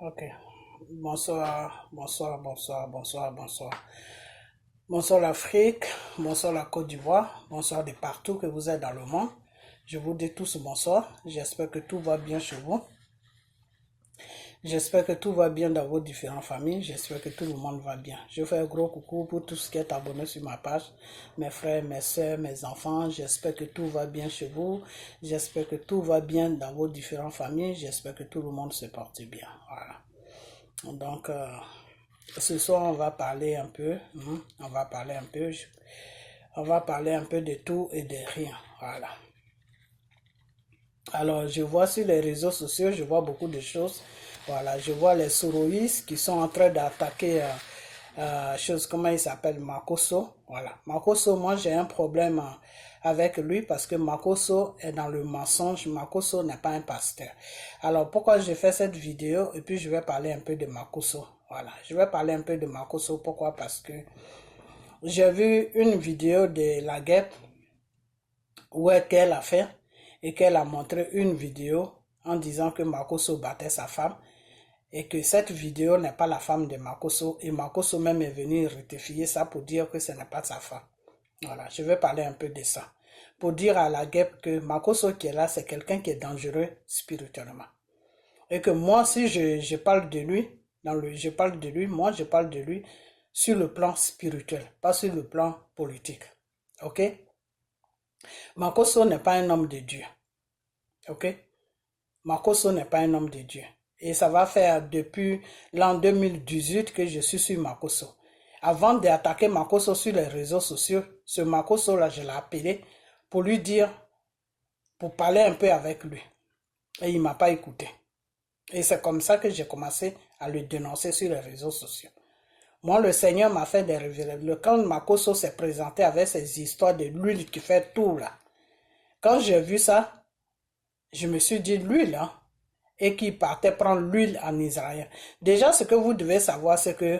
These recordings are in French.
Ok. Bonsoir, bonsoir, bonsoir, bonsoir, bonsoir. Bonsoir l'Afrique, bonsoir la Côte d'Ivoire, bonsoir de partout que vous êtes dans le monde. Je vous dis tous bonsoir. J'espère que tout va bien chez vous. J'espère que tout va bien dans vos différentes familles. J'espère que tout le monde va bien. Je fais un gros coucou pour tous ceux qui sont abonnés sur ma page. Mes frères, mes soeurs, mes enfants. J'espère que tout va bien chez vous. J'espère que tout va bien dans vos différentes familles. J'espère que tout le monde se porte bien. Voilà. Donc, ce soir, on va parler un peu. On va parler un peu. On va parler un peu de tout et de rien. Voilà. Alors, je vois sur les réseaux sociaux, je vois beaucoup de choses. Voilà, je vois les soroïstes qui sont en train d'attaquer, comment il s'appelle, Makosso. Voilà, Makosso, moi j'ai un problème avec lui parce que Makosso est dans le mensonge. Makosso n'est pas un pasteur. Alors, pourquoi j'ai fait cette vidéo et puis je vais parler un peu de Makosso. Voilà, je vais parler un peu de Makosso. Pourquoi? Parce que j'ai vu une vidéo de la guêpe où qu'elle a fait et qu'elle a montré une vidéo en disant que Makosso battait sa femme et que cette vidéo n'est pas la femme de Makosso et Makosso même est venu rectifier ça pour dire que ce n'est pas sa femme. Voilà, je vais parler un peu de ça. Pour dire à la guêpe que Makosso qui est là, c'est quelqu'un qui est dangereux spirituellement. Et que moi, si je parle de lui, je parle de lui, moi je parle de lui sur le plan spirituel, pas sur le plan politique. Ok? Makosso n'est pas un homme de Dieu. Ok? Makosso n'est pas un homme de Dieu. Et ça va faire depuis l'an 2018 que je suis sur Makosso. Avant d'attaquer Makosso sur les réseaux sociaux, ce Makosso-là, je l'ai appelé pour lui dire, pour parler un peu avec lui. Et il ne m'a pas écouté. Et c'est comme ça que j'ai commencé à le dénoncer sur les réseaux sociaux. Moi, le Seigneur m'a fait des révélations. Quand Makosso s'est présenté avec ses histoires de l'huile qui fait tout là, quand j'ai vu ça, je me suis dit, l'huile, hein, et qui partait prendre l'huile en Israël. Déjà, ce que vous devez savoir, c'est que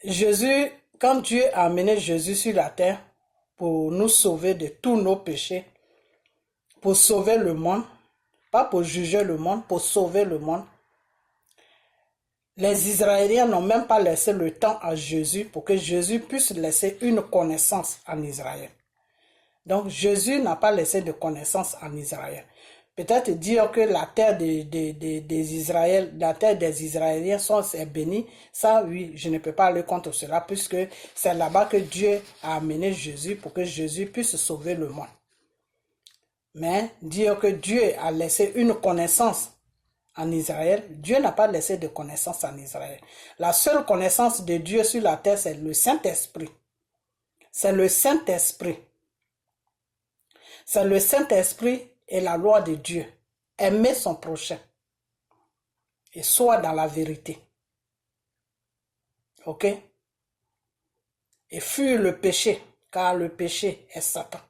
Jésus, quand Dieu a amené Jésus sur la terre pour nous sauver de tous nos péchés, pour sauver le monde, pas pour juger le monde, pour sauver le monde, les Israéliens n'ont même pas laissé le temps à Jésus pour que Jésus puisse laisser une connaissance en Israël. Donc Jésus n'a pas laissé de connaissance en Israël. Peut-être dire que la terre la terre des Israéliens est bénie, ça oui, je ne peux pas aller contre cela puisque c'est là-bas que Dieu a amené Jésus pour que Jésus puisse sauver le monde. Mais dire que Dieu a laissé une connaissance en Israël, Dieu n'a pas laissé de connaissance en Israël. La seule connaissance de Dieu sur la terre, c'est le Saint-Esprit. C'est le Saint-Esprit. C'est le Saint-Esprit et la loi de Dieu. Aimer son prochain. Et soit dans la vérité. Ok? Et fuir le péché, car le péché est Satan.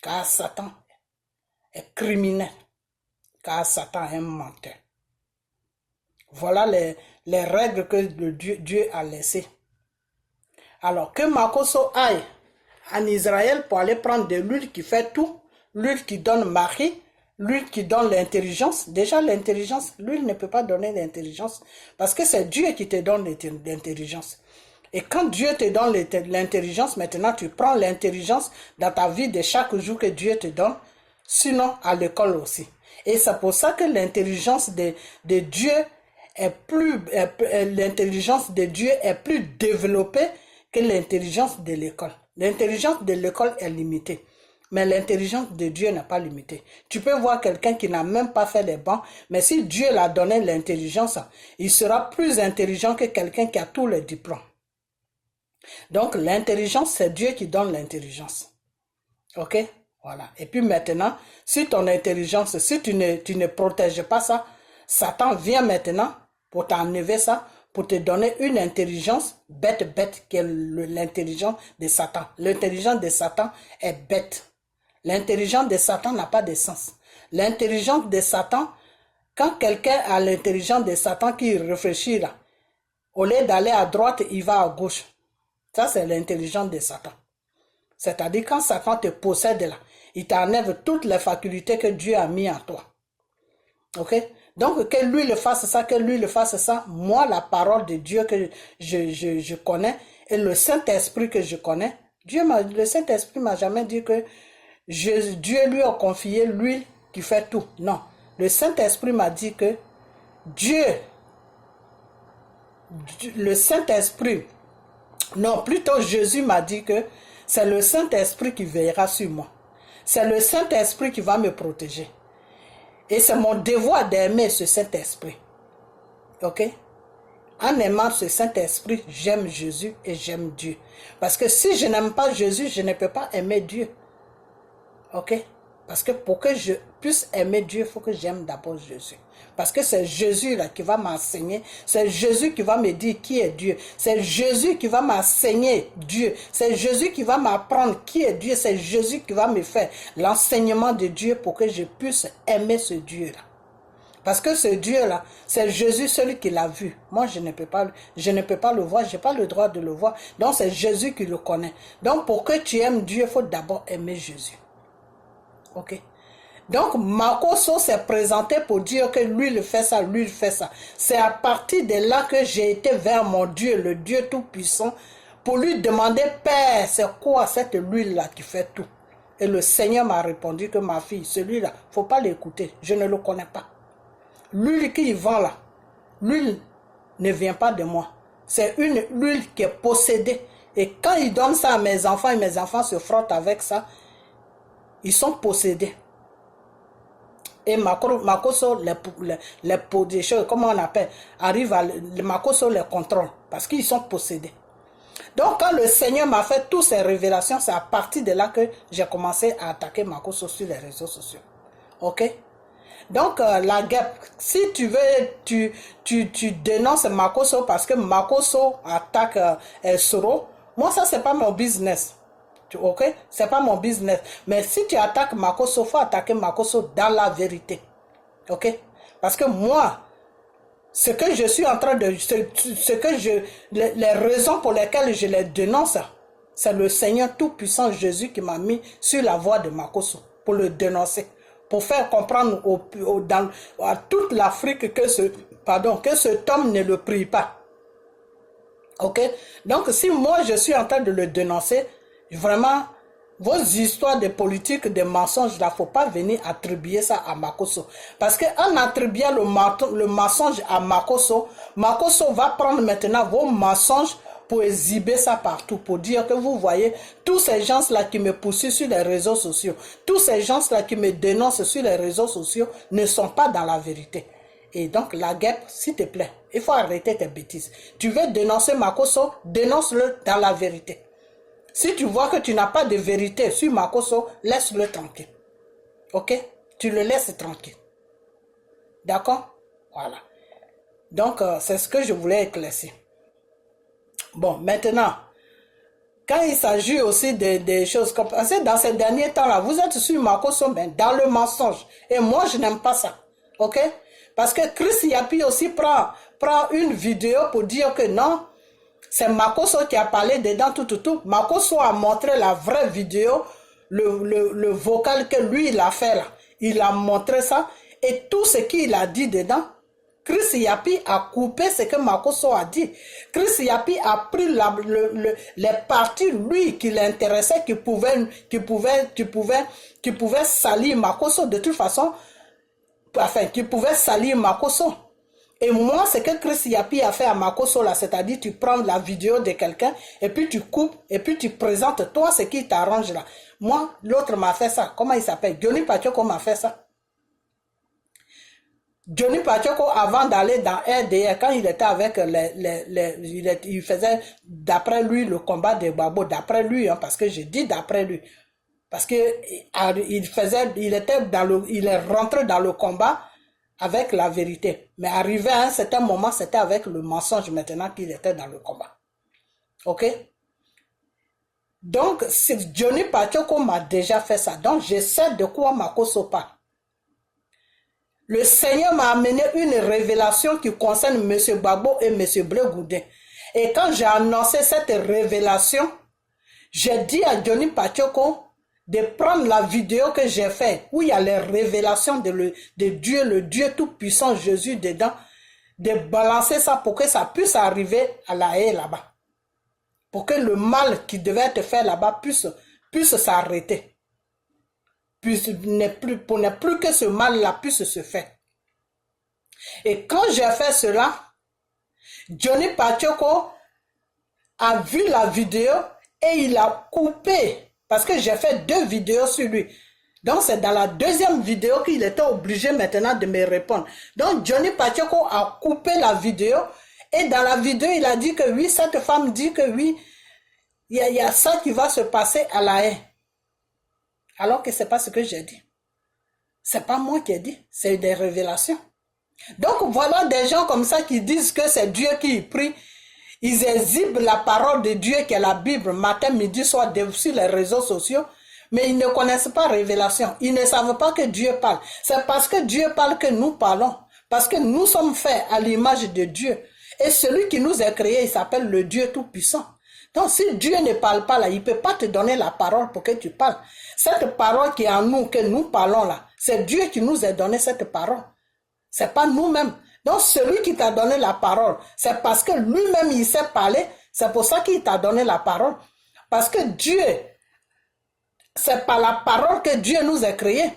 Car Satan est criminel. Car Satan est un menteur. Voilà les règles que Dieu a laissées. Alors que Makosso aille en Israël pour aller prendre de l'huile qui fait tout, l'huile qui donne mari, l'huile qui donne l'intelligence. Déjà l'intelligence, l'huile ne peut pas donner l'intelligence parce que c'est Dieu qui te donne l'intelligence. Et quand Dieu te donne l'intelligence, maintenant tu prends l'intelligence dans ta vie de chaque jour que Dieu te donne, sinon à l'école aussi. Et c'est pour ça que l'intelligence de Dieu l'intelligence de Dieu est plus développée que l'intelligence de l'école. L'intelligence de l'école est limitée, mais l'intelligence de Dieu n'est pas limitée. Tu peux voir quelqu'un qui n'a même pas fait les bancs, mais si Dieu l'a donné l'intelligence, il sera plus intelligent que quelqu'un qui a tous les diplômes. Donc l'intelligence, c'est Dieu qui donne l'intelligence. Ok? Voilà. Et puis maintenant, si ton intelligence, si tu ne protèges pas ça, Satan vient maintenant pour t'enlever ça, pour te donner une intelligence bête, qui est l'intelligence de Satan. L'intelligence de Satan est bête. L'intelligence de Satan n'a pas de sens. L'intelligence de Satan, quand quelqu'un a l'intelligence de Satan qui réfléchit là, au lieu d'aller à droite, il va à gauche. Ça, c'est l'intelligence de Satan. C'est-à-dire quand Satan te possède là, il t'enlève toutes les facultés que Dieu a mis en toi. Ok? Donc, que lui le fasse ça, que lui le fasse ça. Moi, la parole de Dieu que je connais et le Saint-Esprit que je connais, le Saint-Esprit m'a jamais dit que Dieu lui a confié l'huile qui fait tout. Non. Le Saint-Esprit m'a dit que Dieu, le Saint-Esprit, non, plutôt Jésus m'a dit que c'est le Saint-Esprit qui veillera sur moi. C'est le Saint-Esprit qui va me protéger. Et c'est mon devoir d'aimer ce Saint-Esprit. Ok? En aimant ce Saint-Esprit, j'aime Jésus et j'aime Dieu. Parce que si je n'aime pas Jésus, je ne peux pas aimer Dieu. Ok? Parce que pour que je puisse aimer Dieu, il faut que j'aime d'abord Jésus. Parce que c'est Jésus là qui va m'enseigner. C'est Jésus qui va me dire qui est Dieu. C'est Jésus qui va m'enseigner Dieu. C'est Jésus qui va m'apprendre qui est Dieu. C'est Jésus qui va me faire l'enseignement de Dieu pour que je puisse aimer ce Dieu là. Parce que ce Dieu-là, c'est Jésus, celui qui l'a vu. Moi, je ne peux pas le voir, je n'ai pas le droit de le voir. Donc, c'est Jésus qui le connaît. Donc, pour que tu aimes Dieu, il faut d'abord aimer Jésus. Ok? Donc, Makoso s'est présenté pour dire que lui, il fait ça, lui, il fait ça. C'est à partir de là que j'ai été vers mon Dieu, le Dieu Tout-Puissant, pour lui demander, Père, c'est quoi cette huile-là qui fait tout? Et le Seigneur m'a répondu que ma fille, celui-là, il ne faut pas l'écouter, je ne le connais pas. L'huile qu'il vend là, l'huile ne vient pas de moi. C'est une huile qui est possédée. Et quand il donne ça à mes enfants et mes enfants se frottent avec ça, ils sont possédés. Et Makoso, des choses, comment on appelle, arrive à Makoso les contrôle parce qu'ils sont possédés. Donc quand le Seigneur m'a fait toutes ces révélations, c'est à partir de là que j'ai commencé à attaquer Makoso sur les réseaux sociaux. Ok? Donc la guerre, si tu veux, tu dénonces Makoso parce que Makoso attaque Soro, moi ça c'est pas mon business. Ok, c'est pas mon business. Mais si tu attaques Makoso, il faut attaquer Makoso dans la vérité. Ok, parce que moi, ce que je suis en train de, les raisons pour lesquelles je les dénonce, c'est le Seigneur Tout-Puissant Jésus qui m'a mis sur la voie de Makoso pour le dénoncer, pour faire comprendre à toute l'Afrique que cet homme ne le prie pas. Ok, donc si moi je suis en train de le dénoncer, vraiment, vos histoires de politique, de mensonges, il ne faut pas venir attribuer ça à Makoso. Parce qu'en attribuant le mensonge à Makoso, Makoso va prendre maintenant vos mensonges pour exhiber ça partout, pour dire que vous voyez, tous ces gens-là qui me poursuivent sur les réseaux sociaux, tous ces gens-là qui me dénoncent sur les réseaux sociaux ne sont pas dans la vérité. Et donc, la guêpe, s'il te plaît, il faut arrêter tes bêtises. Tu veux dénoncer Makoso, dénonce-le dans la vérité. Si tu vois que tu n'as pas de vérité sur Makoso, laisse-le tranquille. Ok? Tu le laisses tranquille. D'accord? Voilà. Donc, c'est ce que je voulais éclaircir. Bon, maintenant, quand il s'agit aussi des choses comme... Parce que dans ces derniers temps-là, vous êtes sur Makoso, mais dans le mensonge. Et moi, je n'aime pas ça. Ok? Parce que Chris Yapi aussi prend une vidéo pour dire que non, c'est Makoso qui a parlé dedans, tout. Makoso a montré la vraie vidéo, le vocal que lui, il a fait là. Il a montré ça. Et tout ce qu'il a dit dedans, Chris Yapi a coupé ce que Makoso a dit. Chris Yapi a pris les parties, lui, qui l'intéressait, qui pouvait salir Makoso de toute façon. Enfin, qui pouvait salir Makoso. Et moi, ce que Chris Yapi a fait à Makoso, là, c'est-à-dire tu prends la vidéo de quelqu'un, et puis tu coupes, et puis tu présentes toi ce qui t'arrange là. Moi, l'autre m'a fait ça. Comment il s'appelle? Johnny Pachoko m'a fait ça. Johnny Pachoko, avant d'aller dans RDR, quand il était avec il faisait, d'après lui, le combat des Babo, d'après lui, hein, parce que j'ai dit d'après lui. Parce que il est rentré dans le combat avec la vérité. Mais arrivé à un certain moment, c'était avec le mensonge maintenant qu'il était dans le combat. Ok? Donc, Johnny Pachoko m'a déjà fait ça. Donc, je sais de quoi Makoso parle. Le Seigneur m'a amené une révélation qui concerne M. Babo et M. Bleu Goudin. Et quand j'ai annoncé cette révélation, j'ai dit à Johnny Pachoko de prendre la vidéo que j'ai faite, où il y a les révélations de Dieu, le Dieu tout-puissant Jésus dedans, de balancer ça pour que ça puisse arriver à la haie là-bas. Pour que le mal qui devait être fait là-bas puisse s'arrêter. Pour ne plus que ce mal-là puisse se faire. Et quand j'ai fait cela, Johnny Pacheco a vu la vidéo et il a coupé. Parce que j'ai fait 2 vidéos sur lui. Donc c'est dans la 2e vidéo qu'il était obligé maintenant de me répondre. Donc Johnny Pacheco a coupé la vidéo. Et dans la vidéo, il a dit que oui, cette femme dit que oui, il y a ça qui va se passer à la haie. Alors que ce n'est pas ce que j'ai dit. Ce n'est pas moi qui ai dit, c'est des révélations. Donc voilà des gens comme ça qui disent que c'est Dieu qui prie. Ils exhibent la parole de Dieu qui est la Bible matin, midi, soir sur les réseaux sociaux. Mais ils ne connaissent pas révélation. Ils ne savent pas que Dieu parle. C'est parce que Dieu parle que nous parlons. Parce que nous sommes faits à l'image de Dieu. Et celui qui nous a créés, il s'appelle le Dieu Tout-Puissant. Donc si Dieu ne parle pas là, il ne peut pas te donner la parole pour que tu parles. Cette parole qui est en nous, que nous parlons là, c'est Dieu qui nous a donné cette parole. Ce n'est pas nous-mêmes. Donc celui qui t'a donné la parole, c'est parce que lui-même il sait parler. C'est pour ça qu'il t'a donné la parole. Parce que Dieu, c'est par la parole que Dieu nous a créés.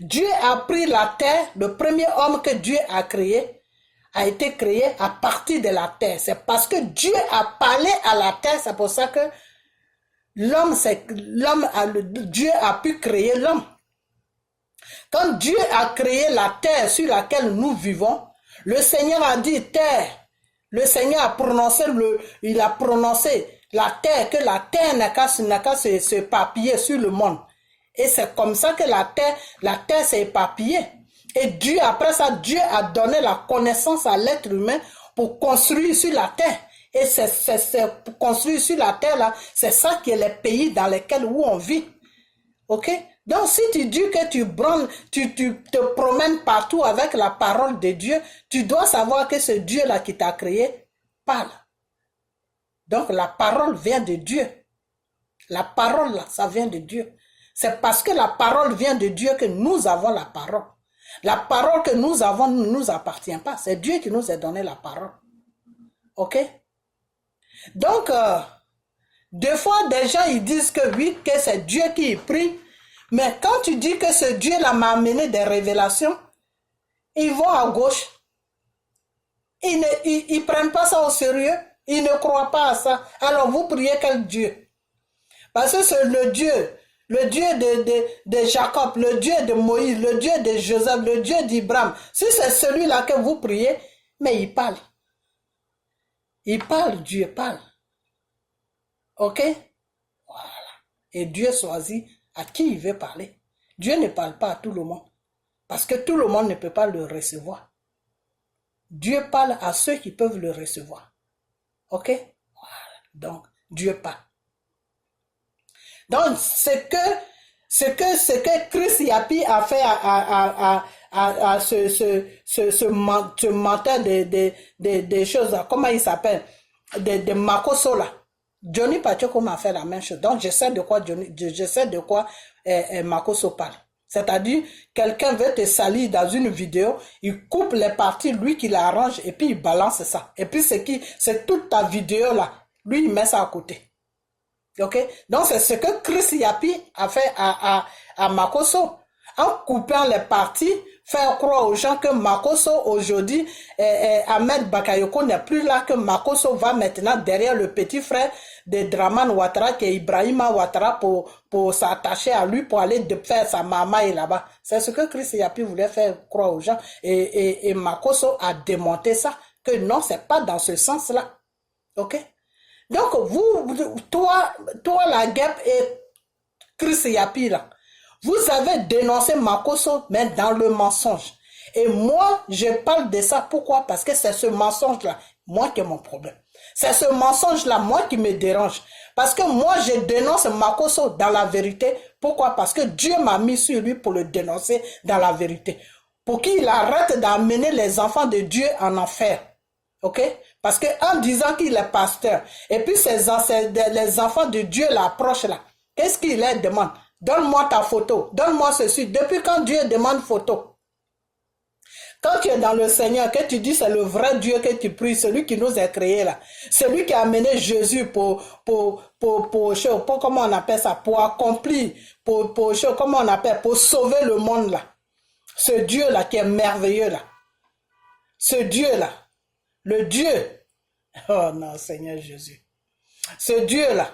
Dieu a pris la terre, le premier homme que Dieu a créé, a été créé à partir de la terre. C'est parce que Dieu a parlé à la terre, c'est pour ça que Dieu a pu créer l'homme. Quand Dieu a créé la terre sur laquelle nous vivons, le Seigneur a dit terre. Le Seigneur a prononcé la terre, que la terre n'a qu'à se papiller sur le monde. Et c'est comme ça que la terre s'est éparpillée. Et Dieu, après ça, Dieu a donné la connaissance à l'être humain pour construire sur la terre. Et c'est pour construire sur la terre là, c'est ça qui est les pays dans lesquels où on vit. Ok? Donc si tu dis que tu te promènes partout avec la parole de Dieu, tu dois savoir que ce Dieu-là qui t'a créé parle. Donc la parole vient de Dieu. La parole là, ça vient de Dieu. C'est parce que la parole vient de Dieu que nous avons la parole. La parole que nous avons ne nous appartient pas. C'est Dieu qui nous a donné la parole. Ok? Donc, des fois, des gens ils disent que oui, que c'est Dieu qui prie. Mais quand tu dis que ce Dieu-là m'a amené des révélations, ils vont à gauche. Ils ne prennent pas ça au sérieux. Ils ne croient pas à ça. Alors vous priez quel Dieu? Parce que c'est le Dieu de Jacob, le Dieu de Moïse, le Dieu de Joseph, le Dieu d'Abraham. Si c'est celui-là que vous priez, mais il parle. Il parle, Dieu parle. Ok? Voilà. Et Dieu choisit à qui il veut parler. Dieu ne parle pas à tout le monde. Parce que tout le monde ne peut pas le recevoir. Dieu parle à ceux qui peuvent le recevoir. Ok? Voilà. Donc, Dieu parle. Donc, ce que Chris Yapi a fait à ce menteur des choses, comment il s'appelle, de Makoso là. Johnny Pacheco m'a fait la même chose. Donc, je sais de quoi Makoso parle. C'est-à-dire, quelqu'un veut te salir dans une vidéo, il coupe les parties, lui qui l'arrange, et puis il balance ça. Et puis, c'est toute ta vidéo là. Lui, il met ça à côté. Ok? Donc, c'est ce que Chris Yapi a fait à Makoso. En coupant les parties, faire croire aux gens que Makoso, aujourd'hui, Ahmed Bakayoko n'est plus là, que Makoso va maintenant derrière le petit frère de Draman Ouattara, qui est Ibrahima Ouattara, pour s'attacher à lui, pour aller faire sa maman et là-bas. C'est ce que Chris Yapi voulait faire croire aux gens. Et Makoso a démonté ça, que non, c'est pas dans ce sens-là. Ok? Donc, toi la guêpe et Chris Yapi là, vous avez dénoncé Makoso, mais dans le mensonge. Et moi, je parle de ça. Pourquoi? Parce que c'est ce mensonge-là, moi qui ai mon problème. C'est ce mensonge-là, moi qui me dérange. Parce que moi, je dénonce Makoso dans la vérité. Pourquoi? Parce que Dieu m'a mis sur lui pour le dénoncer dans la vérité. Pour qu'il arrête d'amener les enfants de Dieu en enfer. Ok? Parce que en disant qu'il est pasteur, et puis les enfants de Dieu l'approchent là, Qu'est-ce qu'il leur demande? Donne-moi ta photo, donne-moi ceci. Depuis quand Dieu demande photo? Quand tu es dans le Seigneur, que tu dis c'est le vrai Dieu que tu pries, celui qui nous a créés là, celui qui a amené Jésus pour comment on appelle ça, pour accomplir, comment on appelle, pour sauver le monde là. Ce Dieu là qui est merveilleux là. Ce Dieu là, le Dieu, oh non Seigneur Jésus, ce Dieu là,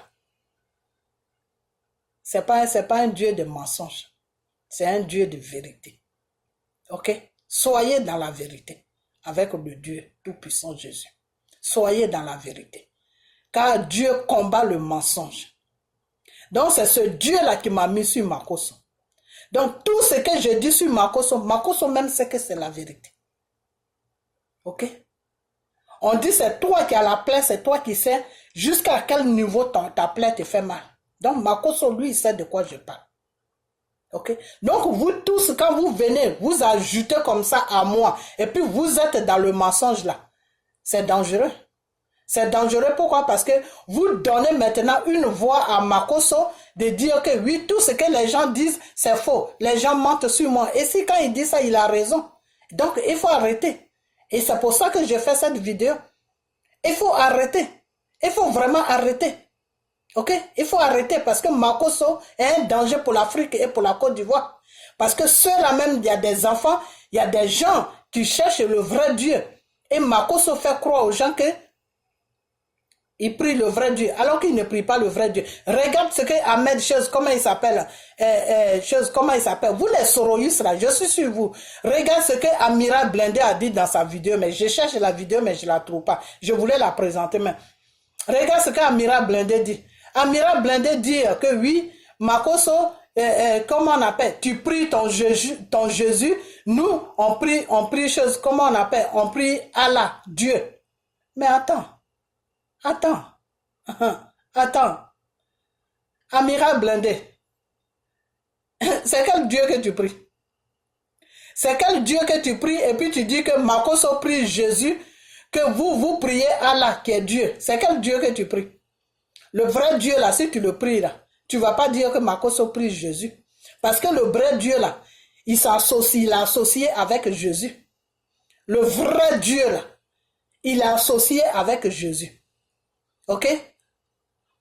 c'est pas un Dieu de mensonge, c'est un Dieu de vérité. Ok? Soyez dans la vérité avec le Dieu Tout-Puissant Jésus. Soyez dans la vérité. Car Dieu combat le mensonge. Donc c'est ce Dieu-là qui m'a mis sur Makosso. Donc tout ce que je dis sur Makosso, Makosso même sait que c'est la vérité. Ok? On dit c'est toi qui as la plaie, c'est toi qui sais jusqu'à quel niveau ta plaie te fait mal. Donc Makosso, lui, il sait de quoi je parle. Ok? Donc vous tous, quand vous venez, vous ajoutez comme ça à moi, et puis vous êtes dans le mensonge là. C'est dangereux. C'est dangereux, pourquoi? Parce que vous donnez maintenant une voix à Makosso de dire que oui, tout ce que les gens disent, c'est faux. Les gens mentent sur moi. Et si quand il dit ça, il a raison. Donc il faut arrêter. Et c'est pour ça que je fais cette vidéo. Il faut arrêter. Il faut vraiment arrêter. Ok? Il faut arrêter parce que Makosso est un danger pour l'Afrique et pour la Côte d'Ivoire. Parce que ceux-là même, il y a des enfants, il y a des gens qui cherchent le vrai Dieu. Et Makosso fait croire aux gens que il prie le vrai Dieu, alors qu'il ne prie pas le vrai Dieu. Regarde ce que Ahmed, comment il s'appelle, comment il s'appelle. Vous les Soroïs là, je suis sur vous. Regarde ce que Amira Blindé a dit dans sa vidéo, mais je cherche la vidéo, mais je la trouve pas. Je voulais la présenter, mais regarde ce que Amira Blindé dit. Amira Blindé dit que oui, Makosso, comment on appelle, tu pries ton Jésus, nous, on prie chose, comment on appelle, on prie Allah, Dieu. Mais attends, Amira Blindé, c'est quel Dieu que tu pries? C'est quel Dieu que tu pries et puis tu dis que Makosso prie Jésus, que vous priez Allah qui est Dieu. C'est quel Dieu que tu pries? Le vrai Dieu là, si tu le pries là, tu ne vas pas dire que Makosso prie Jésus. Parce que le vrai Dieu là, il l'a associé avec Jésus. Le vrai Dieu là, il est associé avec Jésus. Ok?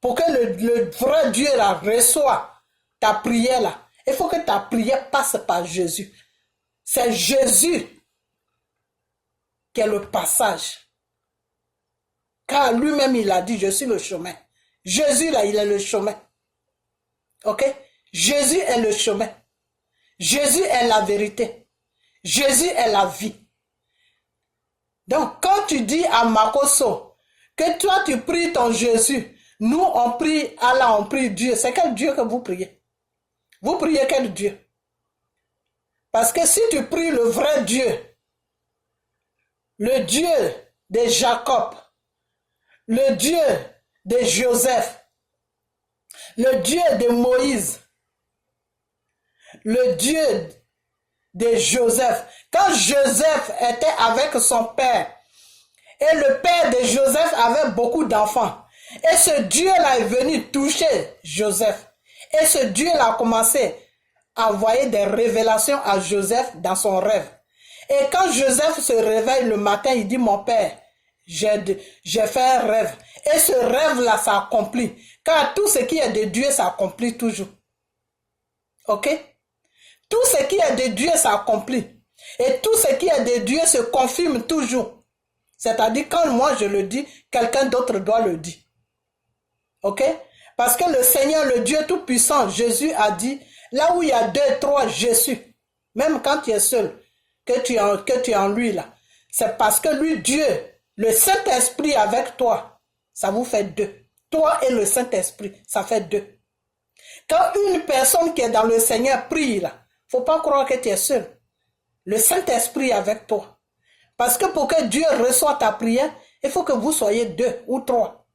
Pour que le vrai Dieu là reçoive ta prière là, il faut que ta prière passe par Jésus. C'est Jésus qui est le passage. Car lui-même il a dit, je suis le chemin. Jésus là, il est le chemin. Ok? Jésus est le chemin. Jésus est la vérité. Jésus est la vie. Donc quand tu dis à Makosso que toi tu pries ton Jésus, nous on prie Allah, on prie Dieu, c'est quel Dieu que vous priez? Vous priez quel Dieu? Parce que si tu pries le vrai Dieu, le Dieu de Jacob, le Dieu de Joseph, le Dieu de Moïse, le Dieu de Joseph. Quand Joseph était avec son père, et le père de Joseph avait beaucoup d'enfants, et ce Dieu-là est venu toucher Joseph, et ce Dieu-là a commencé à envoyer des révélations à Joseph dans son rêve. Et quand Joseph se réveille le matin, il dit, mon père, j'ai fait un rêve. Et ce rêve-là s'accomplit. Car tout ce qui est de Dieu s'accomplit toujours. Ok? Tout ce qui est de Dieu s'accomplit. Et tout ce qui est de Dieu se confirme toujours. C'est-à-dire quand moi je le dis, quelqu'un d'autre doit le dire. Ok? Parce que le Seigneur, le Dieu Tout-Puissant, Jésus a dit, là où il y a 2, 3, je suis. Même quand tu es seul, que tu es en lui là. C'est parce que lui, Dieu, le Saint-Esprit avec toi, ça vous fait 2. Toi et le Saint-Esprit, ça fait 2. Quand une personne qui est dans le Seigneur prie là, faut pas croire que tu es seul. Le Saint-Esprit avec toi. Parce que pour que Dieu reçoive ta prière, il faut que vous soyez 2 ou 3.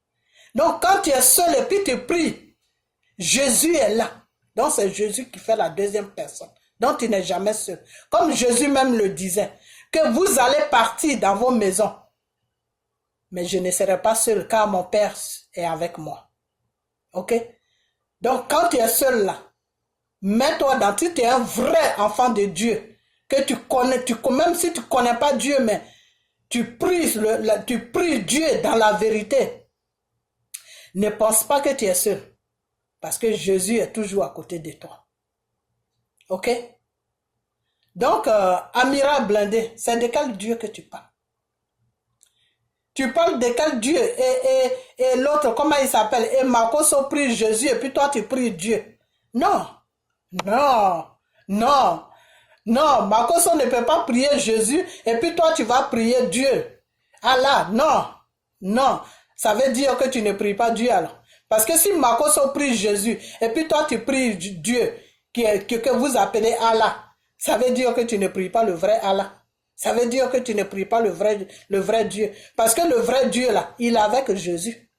Donc quand tu es seul et puis tu pries, Jésus est là. Donc c'est Jésus qui fait la deuxième personne. Donc tu n'es jamais seul. Comme Jésus même le disait, que vous allez partir dans vos maisons. Mais je ne serai pas seul car mon Père est avec moi. Ok? Donc, quand tu es seul là, mets-toi dans, si tu es un vrai enfant de Dieu, que tu connais, même si tu ne connais pas Dieu, mais tu pries Dieu dans la vérité. Ne pense pas que tu es seul, parce que Jésus est toujours à côté de toi. Ok? Donc, Amira Blindé, c'est de quel Dieu que tu parles? Tu parles de quel Dieu? Et l'autre, comment il s'appelle? Et Makoso prie Jésus, et puis toi tu pries Dieu. Non, non, non, non. Makoso ne peut pas prier Jésus, et puis toi tu vas prier Dieu. Allah, non, non. Ça veut dire que tu ne pries pas Dieu alors. Parce que si Makoso prie Jésus, et puis toi tu pries Dieu, que vous appelez Allah, ça veut dire que tu ne pries pas le vrai Allah. Ça veut dire que tu ne pries pas le vrai Dieu. Parce que le vrai Dieu là, il est avec Jésus.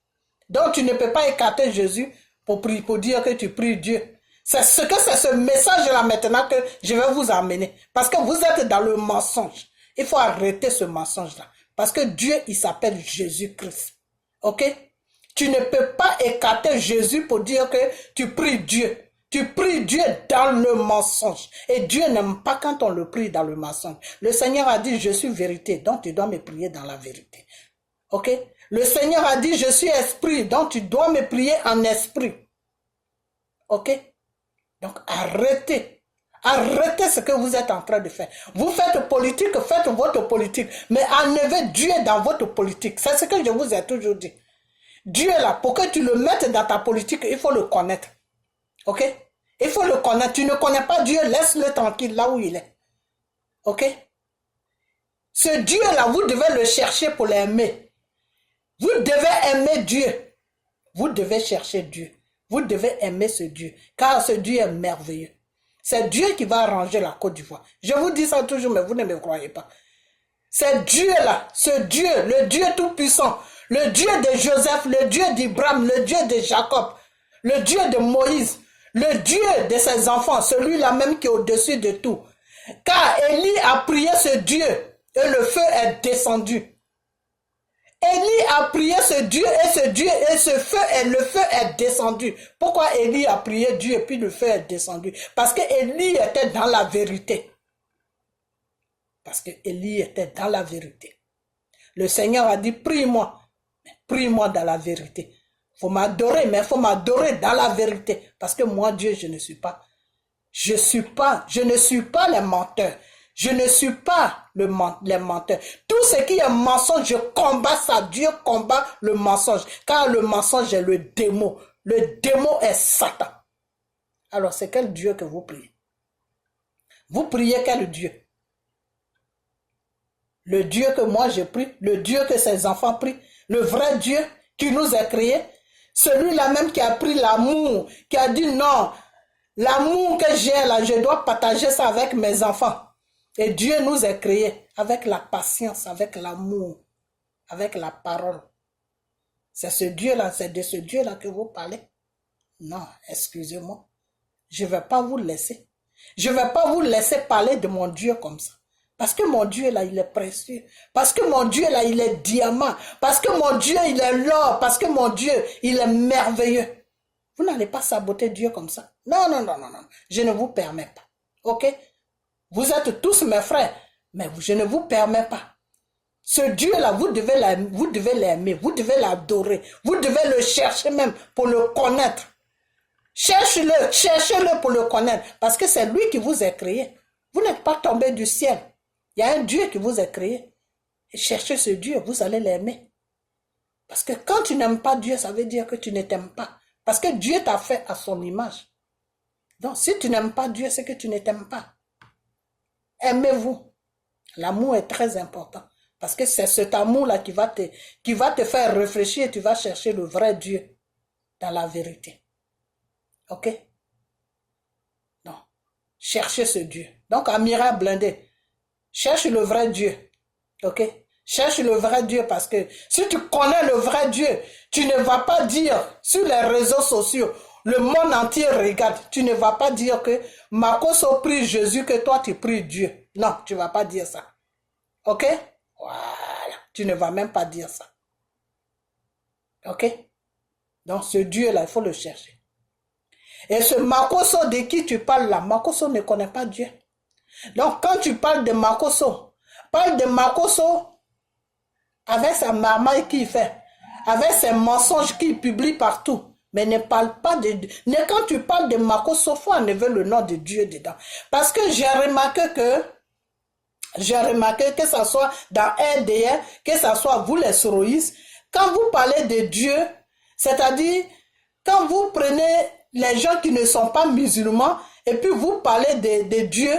Donc tu ne peux pas écarter Jésus pour dire que tu pries Dieu. C'est ce message là maintenant que je vais vous amener. Parce que vous êtes dans le mensonge. Il faut arrêter ce mensonge là. Parce que Dieu, il s'appelle Jésus-Christ. Ok? Tu ne peux pas écarter Jésus pour dire que tu pries Dieu. Tu pries Dieu dans le mensonge. Et Dieu n'aime pas quand on le prie dans le mensonge. Le Seigneur a dit, je suis vérité, donc tu dois me prier dans la vérité. Ok? Le Seigneur a dit, je suis esprit, donc tu dois me prier en esprit. Ok? Donc arrêtez. Arrêtez ce que vous êtes en train de faire. Vous faites politique, faites votre politique. Mais enlevez Dieu dans votre politique. C'est ce que je vous ai toujours dit. Dieu là, pour que tu le mettes dans ta politique, il faut le connaître. Ok? Il faut le connaître. Tu ne connais pas Dieu, laisse-le tranquille là où il est. Ok? Ce Dieu-là, vous devez le chercher pour l'aimer. Vous devez aimer Dieu. Vous devez chercher Dieu. Vous devez aimer ce Dieu. Car ce Dieu est merveilleux. C'est Dieu qui va arranger la Côte d'Ivoire. Je vous dis ça toujours, mais vous ne me croyez pas. C'est Dieu-là, ce Dieu, le Dieu tout-puissant, le Dieu de Joseph, le Dieu d'Abraham, le Dieu de Jacob, le Dieu de Moïse, le Dieu de ses enfants, celui-là même qui est au-dessus de tout. Car Élie a prié ce Dieu et le feu est descendu. Élie a prié ce Dieu et ce feu et le feu est descendu. Pourquoi Élie a prié Dieu et puis le feu est descendu? Parce que Élie était dans la vérité. Parce que Élie était dans la vérité. Le Seigneur a dit, prie-moi. Prie-moi dans la vérité. Il faut m'adorer, mais il faut m'adorer dans la vérité. Parce que moi, Dieu, je ne suis pas les menteurs. Je ne suis pas les menteurs. Tout ce qui est mensonge, je combats ça. Dieu combat le mensonge. Car le mensonge est le démon. Le démon est Satan. Alors, c'est quel Dieu que vous priez? Vous priez quel Dieu? Le Dieu que moi je prie, le Dieu que ses enfants prient, le vrai Dieu qui nous a créés, celui-là même qui a pris l'amour, qui a dit non, l'amour que j'ai là, je dois partager ça avec mes enfants. Et Dieu nous a créés avec la patience, avec l'amour, avec la parole. C'est ce Dieu-là, c'est de ce Dieu-là que vous parlez. Non, excusez-moi, je ne vais pas vous laisser. Je ne vais pas vous laisser parler de mon Dieu comme ça. Parce que mon Dieu là, il est précieux. Parce que mon Dieu là, il est diamant. Parce que mon Dieu, il est l'or. Parce que mon Dieu, il est merveilleux. Vous n'allez pas saboter Dieu comme ça. Non, non, non, non, non. Je ne vous permets pas. Ok? Vous êtes tous mes frères. Mais je ne vous permets pas. Ce Dieu-là, vous devez l'aimer. Vous devez l'adorer. Vous devez le chercher même pour le connaître. Cherchez-le. Cherchez-le pour le connaître. Parce que c'est lui qui vous a créé. Vous n'êtes pas tombé du ciel. Il y a un Dieu qui vous a créé. Et cherchez ce Dieu, vous allez l'aimer. Parce que quand tu n'aimes pas Dieu, ça veut dire que tu ne t'aimes pas. Parce que Dieu t'a fait à son image. Donc, si tu n'aimes pas Dieu, c'est que tu ne t'aimes pas. Aimez-vous. L'amour est très important. Parce que c'est cet amour-là qui va te faire réfléchir et tu vas chercher le vrai Dieu dans la vérité. Ok? Donc, cherchez ce Dieu. Donc, Amira Blindé, cherche le vrai Dieu. Ok? Cherche le vrai Dieu parce que si tu connais le vrai Dieu, tu ne vas pas dire sur les réseaux sociaux, le monde entier regarde, tu ne vas pas dire que Makoso prie Jésus, que toi tu pries Dieu. Non, tu ne vas pas dire ça. Ok? Voilà. Tu ne vas même pas dire ça. Ok? Donc ce Dieu-là, il faut le chercher. Et ce Makoso de qui tu parles là, Makoso ne connaît pas Dieu. Donc quand tu parles de Makoso, parle de Makoso avec sa marmaille qu'il fait, avec ses mensonges qu'il publie partout. Mais ne parle pas de Dieu. Quand tu parles de Makoso, il faut enlever le nom de Dieu dedans. Parce que j'ai remarqué que ça soit dans RDR, que ça soit vous les soroïstes, quand vous parlez de Dieu, c'est-à-dire quand vous prenez les gens qui ne sont pas musulmans et puis vous parlez de Dieu,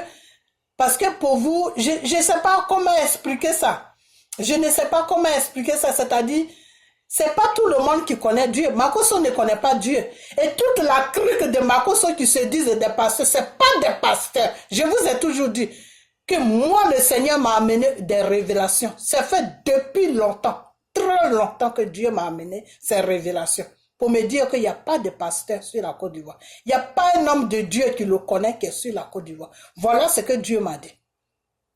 parce que pour vous, je ne sais pas comment expliquer ça. Je ne sais pas comment expliquer ça, c'est-à-dire, c'est pas tout le monde qui connaît Dieu. Makoso ne connaît pas Dieu. Et toute la clique de Makoso qui se disent des pasteurs, c'est pas des pasteurs. Je vous ai toujours dit que moi, le Seigneur m'a amené des révélations. Ça fait depuis longtemps, très longtemps que Dieu m'a amené ces révélations. Pour me dire qu'il n'y a pas de pasteur sur la Côte d'Ivoire. Il n'y a pas un homme de Dieu qui le connaît qui est sur la Côte d'Ivoire. Voilà ce que Dieu m'a dit.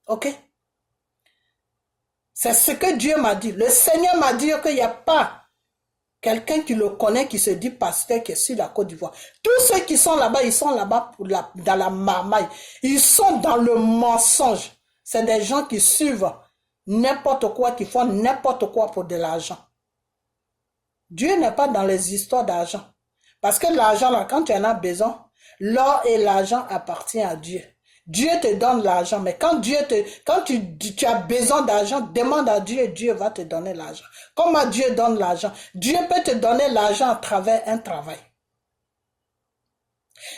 Ok? C'est ce que Dieu m'a dit. Le Seigneur m'a dit qu'il n'y a pas quelqu'un qui le connaît, qui se dit pasteur, qui est sur la Côte d'Ivoire. Tous ceux qui sont là-bas, ils sont là-bas dans la marmaille. Ils sont dans le mensonge. C'est des gens qui suivent n'importe quoi, qui font n'importe quoi pour de l'argent. Dieu n'est pas dans les histoires d'argent. Parce que l'argent, là, quand tu en as besoin, l'or et l'argent appartiennent à Dieu. Dieu te donne l'argent, mais quand tu as besoin d'argent, demande à Dieu et Dieu va te donner l'argent. Comment Dieu donne l'argent? Dieu peut te donner l'argent à travers un travail.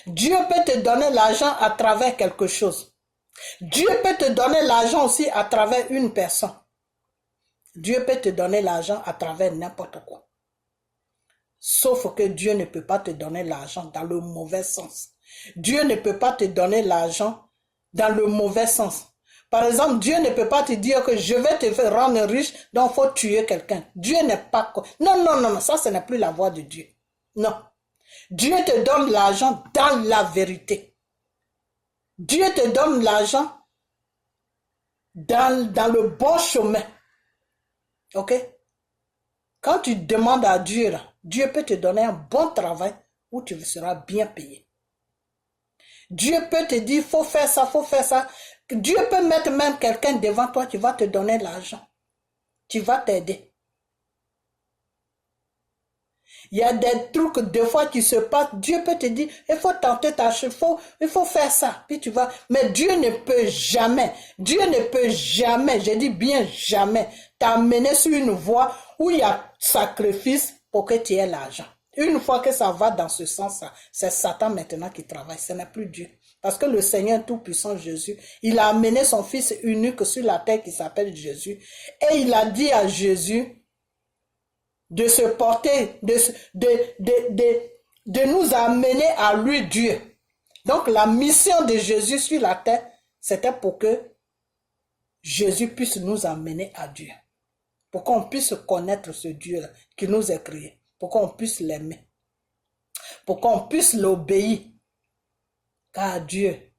Dieu peut te donner l'argent à travers quelque chose. Dieu peut te donner l'argent aussi à travers une personne. Dieu peut te donner l'argent à travers n'importe quoi. Sauf que Dieu ne peut pas te donner l'argent dans le mauvais sens. Dieu ne peut pas te donner l'argent dans le mauvais sens. Par exemple, Dieu ne peut pas te dire que je vais te faire rendre riche, donc il faut tuer quelqu'un. Dieu n'est pas... Non, ça ce n'est plus la voix de Dieu. Non. Dieu te donne l'argent dans la vérité. Dieu te donne l'argent dans le bon chemin. Ok? Quand tu demandes à Dieu, là, Dieu peut te donner un bon travail où tu seras bien payé. Dieu peut te dire, faut faire ça, faut faire ça. Dieu peut mettre même quelqu'un devant toi qui va te donner l'argent. Qui va t'aider. Il y a des trucs, des fois, qui se passent. Dieu peut te dire, il faut tenter ta chose, il faut faire ça. Puis tu vas. Mais Dieu ne peut jamais, je dis bien jamais, t'amener sur une voie où il y a sacrifice pour que tu aies l'argent. Une fois que ça va dans ce sens-là, c'est Satan maintenant qui travaille, ce n'est plus Dieu. Parce que le Seigneur Tout-Puissant Jésus, il a amené son Fils unique sur la terre qui s'appelle Jésus. Et il a dit à Jésus de se porter, de nous amener à lui Dieu. Donc la mission de Jésus sur la terre, c'était pour que Jésus puisse nous amener à Dieu. Pour qu'on puisse connaître ce Dieu-là qui nous a créés. Pour qu'on puisse l'aimer. Pour qu'on puisse l'obéir. Car Dieu,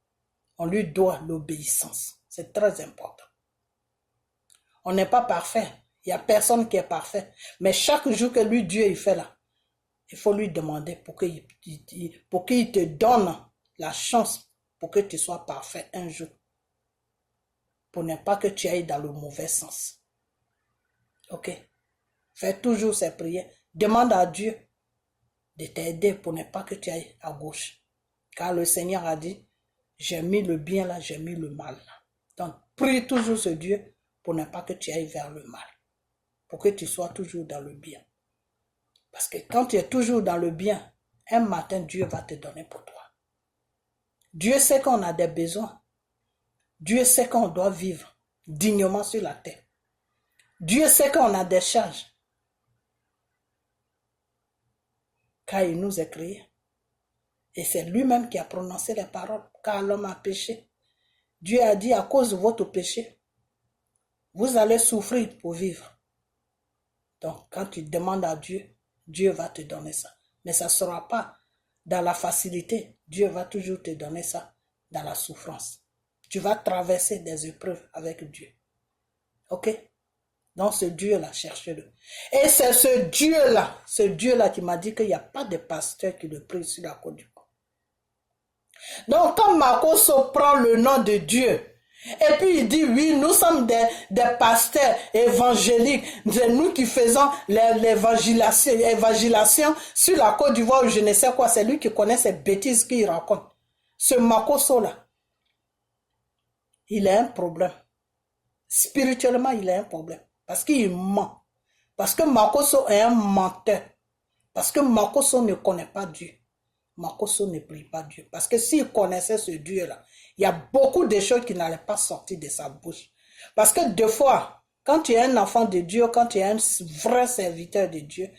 on lui doit l'obéissance. C'est très important. On n'est pas parfait. Il n'y a personne qui est parfait. Mais chaque jour que lui, Dieu, il fait là, il faut lui demander pour qu'il te donne la chance pour que tu sois parfait un jour. Pour ne pas que tu ailles dans le mauvais sens. Ok? Fais toujours ces prières. Demande à Dieu de t'aider pour ne pas que tu ailles à gauche. Car le Seigneur a dit, j'ai mis le bien là, j'ai mis le mal là. Donc, prie toujours ce Dieu pour ne pas que tu ailles vers le mal. Pour que tu sois toujours dans le bien. Parce que quand tu es toujours dans le bien, un matin, Dieu va te donner pour toi. Dieu sait qu'on a des besoins. Dieu sait qu'on doit vivre dignement sur la terre. Dieu sait qu'on a des charges. Car il nous a créés. Et c'est lui-même qui a prononcé les paroles. Car l'homme a péché. Dieu a dit à cause de votre péché, vous allez souffrir pour vivre. Donc quand tu demandes à Dieu, Dieu va te donner ça. Mais ça ne sera pas dans la facilité. Dieu va toujours te donner ça dans la souffrance. Tu vas traverser des épreuves avec Dieu. Ok? Donc ce Dieu-là, cherchez-le. Et c'est ce Dieu-là qui m'a dit qu'il n'y a pas de pasteur qui le prie sur la Côte d'Ivoire. Donc, quand Makoso prend le nom de Dieu, et puis il dit, oui, nous sommes des pasteurs évangéliques, c'est nous qui faisons l'évangélisation sur la Côte d'Ivoire ou je ne sais quoi, c'est lui qui connaît ces bêtises qu'il raconte. Ce Makoso-là, il a un problème. Spirituellement, il a un problème. Parce qu'il ment. Parce que Makoso est un menteur. Parce que Makoso ne connaît pas Dieu. Makoso ne prie pas Dieu. Parce que s'il connaissait ce Dieu-là, il y a beaucoup de choses qui n'allaient pas sortir de sa bouche. Parce que des fois, quand tu es un enfant de Dieu, quand tu es un vrai serviteur de Dieu,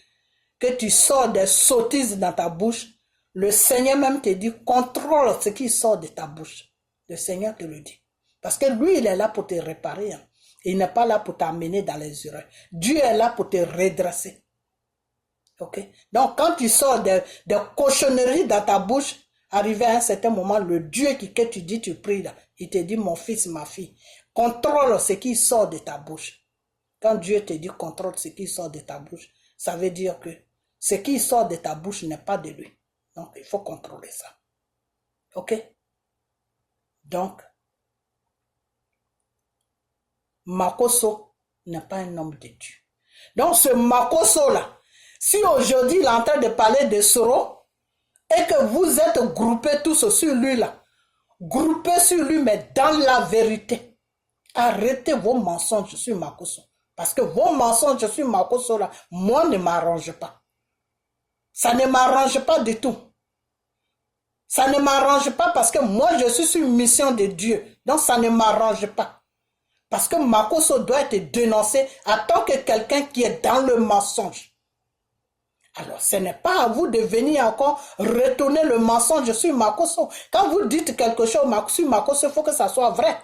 que tu sors des sottises dans ta bouche, le Seigneur même te dit, contrôle ce qui sort de ta bouche. Le Seigneur te le dit. Parce que lui, il est là pour te réparer. Hein. Il n'est pas là pour t'amener dans les erreurs. Dieu est là pour te redresser. Ok? Donc, quand tu sors des cochonneries dans ta bouche, arrivé à un certain moment, le Dieu que tu dis, tu pries là, il te dit, mon fils, ma fille, contrôle ce qui sort de ta bouche. Quand Dieu te dit, contrôle ce qui sort de ta bouche, ça veut dire que ce qui sort de ta bouche n'est pas de lui. Donc, il faut contrôler ça. Ok? Donc, Makoso n'est pas un homme de Dieu. Donc, ce Makoso-là, si aujourd'hui il est en train de parler de Soro, et que vous êtes groupés tous sur lui là, groupés sur lui, mais dans la vérité, arrêtez vos mensonges sur Makoso. Parce que vos mensonges sur Makoso là, moi ne m'arrange pas. Ça ne m'arrange pas du tout. Ça ne m'arrange pas parce que moi je suis sur une mission de Dieu. Donc ça ne m'arrange pas. Parce que Makoso doit être dénoncé en tant que quelqu'un qui est dans le mensonge. Alors, ce n'est pas à vous de venir encore retourner le mensonge sur Makoso. Quand vous dites quelque chose sur Makoso, il faut que ça soit vrai.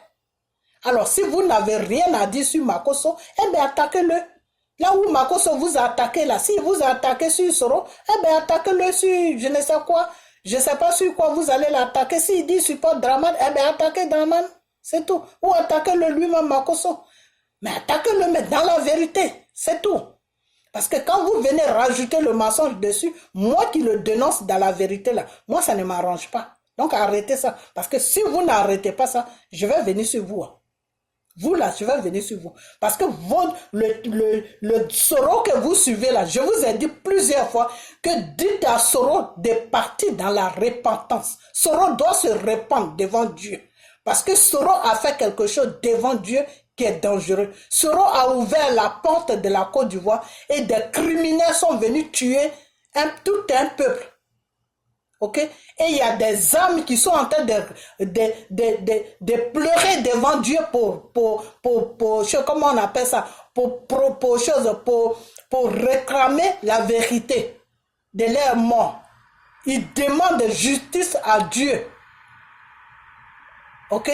Alors, si vous n'avez rien à dire sur Makoso, eh bien, attaquez-le. Là où Makoso vous a attaqué, là, si vous attaquez sur Soro, eh bien, attaquez-le sur je ne sais quoi. Je ne sais pas sur quoi vous allez l'attaquer. S'il dit support Draman, eh bien, attaquez Draman. C'est tout. Ou attaquez-le lui-même, Makoso. Mais attaquez-le, mais dans la vérité. C'est tout. Parce que quand vous venez rajouter le mensonge dessus, moi qui le dénonce dans la vérité là, moi ça ne m'arrange pas. Donc arrêtez ça. Parce que si vous n'arrêtez pas ça, je vais venir sur vous. Vous là, je vais venir sur vous. Parce que le Soro que vous suivez là, je vous ai dit plusieurs fois que dites à Soro de partir dans la repentance. Soro doit se répandre devant Dieu. Parce que Soro a fait quelque chose devant Dieu qui est dangereux. Soro a ouvert la porte de la Côte d'Ivoire et des criminels sont venus tuer tout un peuple. Ok? Et il y a des âmes qui sont en train de pleurer devant Dieu pour comment on appelle ça? Pour réclamer la vérité de leur mort. Ils demandent justice à Dieu. Ok?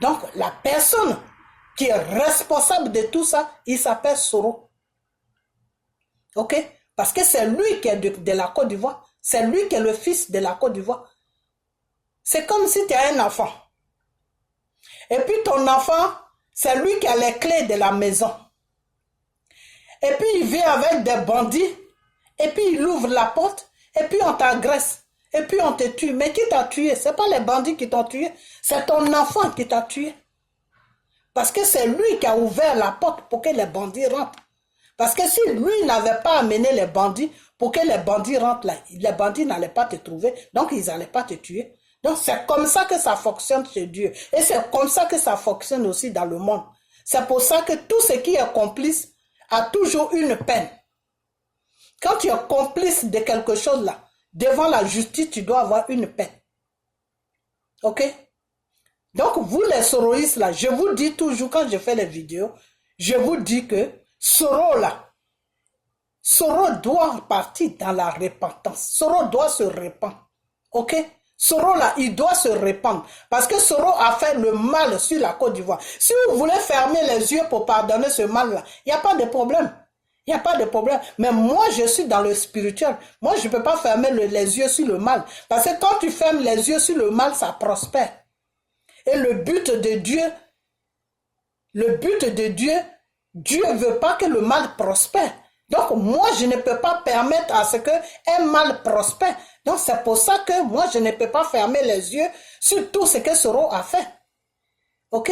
Donc, la personne qui est responsable de tout ça, il s'appelle Soro. Ok? Parce que c'est lui qui est de la Côte d'Ivoire. C'est lui qui est le fils de la Côte d'Ivoire. C'est comme si tu as un enfant. Et puis ton enfant, c'est lui qui a les clés de la maison. Et puis il vient avec des bandits. Et puis il ouvre la porte. Et puis on t'agresse. Et puis on te tue. Mais qui t'a tué? Ce n'est pas les bandits qui t'ont tué. C'est ton enfant qui t'a tué. Parce que c'est lui qui a ouvert la porte pour que les bandits rentrent. Parce que si lui n'avait pas amené les bandits pour que les bandits rentrent là, les bandits n'allaient pas te trouver, donc ils n'allaient pas te tuer. Donc c'est comme ça que ça fonctionne chez Dieu. Et c'est comme ça que ça fonctionne aussi dans le monde. C'est pour ça que tout ce qui est complice a toujours une peine. Quand tu es complice de quelque chose là, devant la justice, tu dois avoir une peine. Ok? Donc, vous les soroïstes là, je vous dis toujours quand je fais les vidéos, je vous dis que Soro là, Soro doit partir dans la repentance. Soro doit se répandre. Ok? Soro là, il doit se répandre. Parce que Soro a fait le mal sur la Côte d'Ivoire. Si vous voulez fermer les yeux pour pardonner ce mal là, il n'y a pas de problème. Il n'y a pas de problème. Mais moi, je suis dans le spirituel. Moi, je ne peux pas fermer les yeux sur le mal. Parce que quand tu fermes les yeux sur le mal, ça prospère. Et le but de Dieu, Dieu ne veut pas que le mal prospère. Donc, moi, je ne peux pas permettre à ce qu'un mal prospère. Donc, c'est pour ça que moi, je ne peux pas fermer les yeux sur tout ce que Soro a fait. Ok?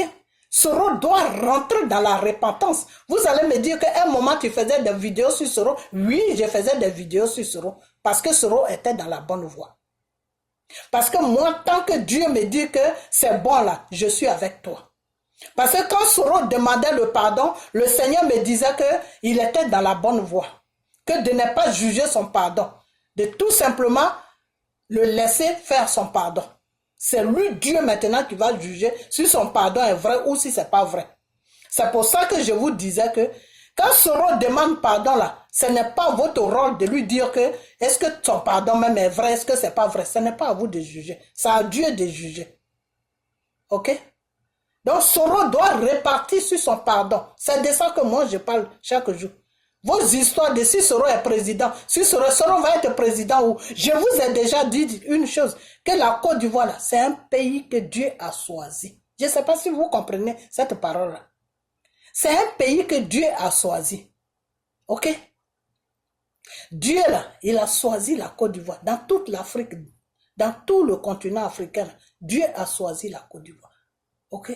Soro doit rentrer dans la repentance. Vous allez me dire qu'à un moment, tu faisais des vidéos sur Soro. Oui, je faisais des vidéos sur Soro. Parce que Soro était dans la bonne voie. Parce que moi, tant que Dieu me dit que c'est bon là, je suis avec toi. Parce que quand Soro demandait le pardon, le Seigneur me disait qu'il était dans la bonne voie. Que de ne pas juger son pardon. De tout simplement le laisser faire son pardon. C'est lui, Dieu, maintenant, qui va juger si son pardon est vrai ou si c'est pas vrai. C'est pour ça que je vous disais que quand Soro demande pardon là, ce n'est pas votre rôle de lui dire que est-ce que son pardon même est vrai, est-ce que c'est pas vrai. Ce n'est pas à vous de juger. C'est à Dieu de juger. Ok? Donc, Soro doit répartir sur son pardon. C'est de ça que moi, je parle chaque jour. Vos histoires de si Soro est président, si Soro va être président, ou je vous ai déjà dit une chose, que la Côte d'Ivoire, c'est un pays que Dieu a choisi. Je ne sais pas si vous comprenez cette parole-là. C'est un pays que Dieu a choisi. Ok? Dieu, là, il a choisi la Côte d'Ivoire. Dans toute l'Afrique, dans tout le continent africain, Dieu a choisi la Côte d'Ivoire. Ok?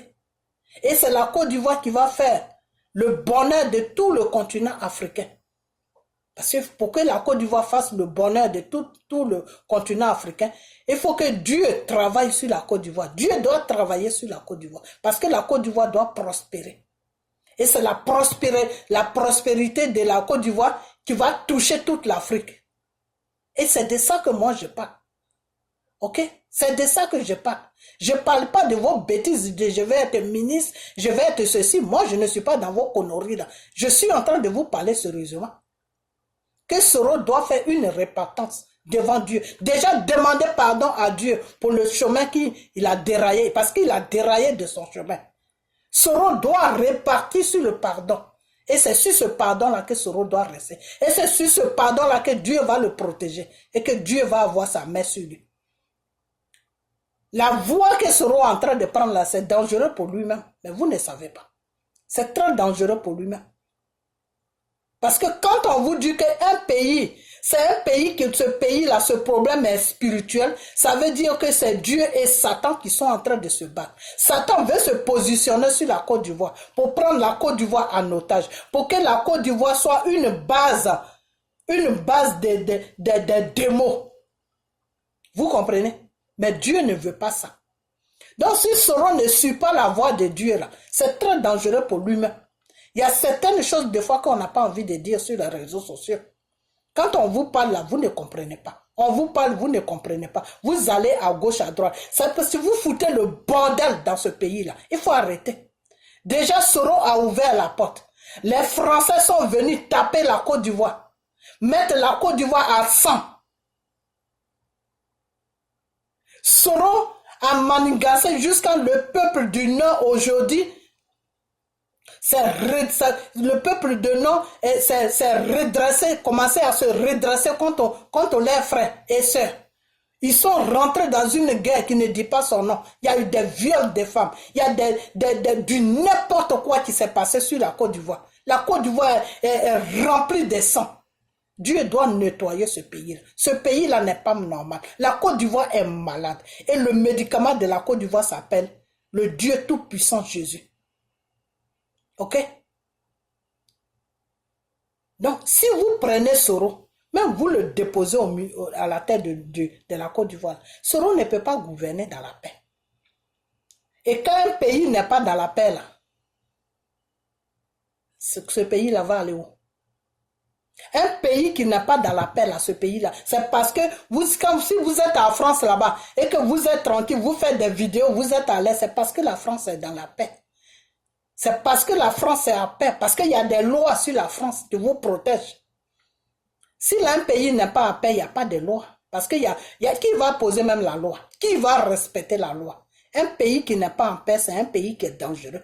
Et c'est la Côte d'Ivoire qui va faire le bonheur de tout le continent africain. Parce que pour que la Côte d'Ivoire fasse le bonheur de tout le continent africain, il faut que Dieu travaille sur la Côte d'Ivoire. Dieu doit travailler sur la Côte d'Ivoire. Parce que la Côte d'Ivoire doit prospérer. Et c'est la prospérité de la Côte d'Ivoire qui va toucher toute l'Afrique. Et c'est de ça que moi je parle. Ok? C'est de ça que je parle. Je ne parle pas de vos bêtises de je vais être ministre, je vais être ceci. Moi, je ne suis pas dans vos conneries là. Je suis en train de vous parler sérieusement. Que Soro doit faire une repentance devant Dieu. Déjà, demander pardon à Dieu pour le chemin qu'il a déraillé. Parce qu'il a déraillé de son chemin. Soro doit répartir sur le pardon. Et c'est sur ce pardon-là que Soro doit rester. Et c'est sur ce pardon-là que Dieu va le protéger. Et que Dieu va avoir sa main sur lui. La voie que Soro est en train de prendre là, c'est dangereux pour lui-même. Mais vous ne savez pas. C'est très dangereux pour lui-même. Parce que quand on vous dit qu'un pays, c'est un pays que ce pays-là, ce problème est spirituel, ça veut dire que c'est Dieu et Satan qui sont en train de se battre. Satan veut se positionner sur la Côte d'Ivoire pour prendre la Côte d'Ivoire en otage, pour que la Côte d'Ivoire soit une base de démos. Vous comprenez? Mais Dieu ne veut pas ça. Donc si Soro ne suit pas la voie de Dieu là, c'est très dangereux pour lui-même. Il y a certaines choses des fois qu'on n'a pas envie de dire sur les réseaux sociaux. Quand on vous parle là, vous ne comprenez pas. On vous parle, vous ne comprenez pas. Vous allez à gauche, à droite. C'est parce que vous foutez le bordel dans ce pays-là. Il faut arrêter. Déjà, Soro a ouvert la porte. Les Français sont venus taper la Côte d'Ivoire. Mettre la Côte d'Ivoire à 100. Soro a manigancé jusqu'à le peuple du Nord aujourd'hui. Le peuple de Nord s'est redressé, commencé à se redresser contre leurs frères et sœurs. Ils sont rentrés dans une guerre qui ne dit pas son nom. Il y a eu des viols des femmes. Il y a du n'importe quoi qui s'est passé sur la Côte d'Ivoire. La Côte d'Ivoire est remplie de sang. Dieu doit nettoyer ce pays-là. Ce pays-là n'est pas normal. La Côte d'Ivoire est malade. Et le médicament de la Côte d'Ivoire s'appelle le Dieu Tout-Puissant Jésus. Ok? Donc, si vous prenez Soro, même vous le déposez à la tête de la Côte d'Ivoire, Soro ne peut pas gouverner dans la paix. Et quand un pays n'est pas dans la paix, là, ce pays-là va aller où? Un pays qui n'est pas dans la paix, là, ce pays-là, c'est parce que si vous êtes en France là-bas et que vous êtes tranquille, vous faites des vidéos, vous êtes à l'aise, c'est parce que la France est dans la paix. C'est parce que la France est en paix, parce qu'il y a des lois sur la France qui vous protègent. Si un pays n'est pas en paix, il n'y a pas de loi. Parce qu'il y a qui va poser même la loi? Qui va respecter la loi? Un pays qui n'est pas en paix, c'est un pays qui est dangereux.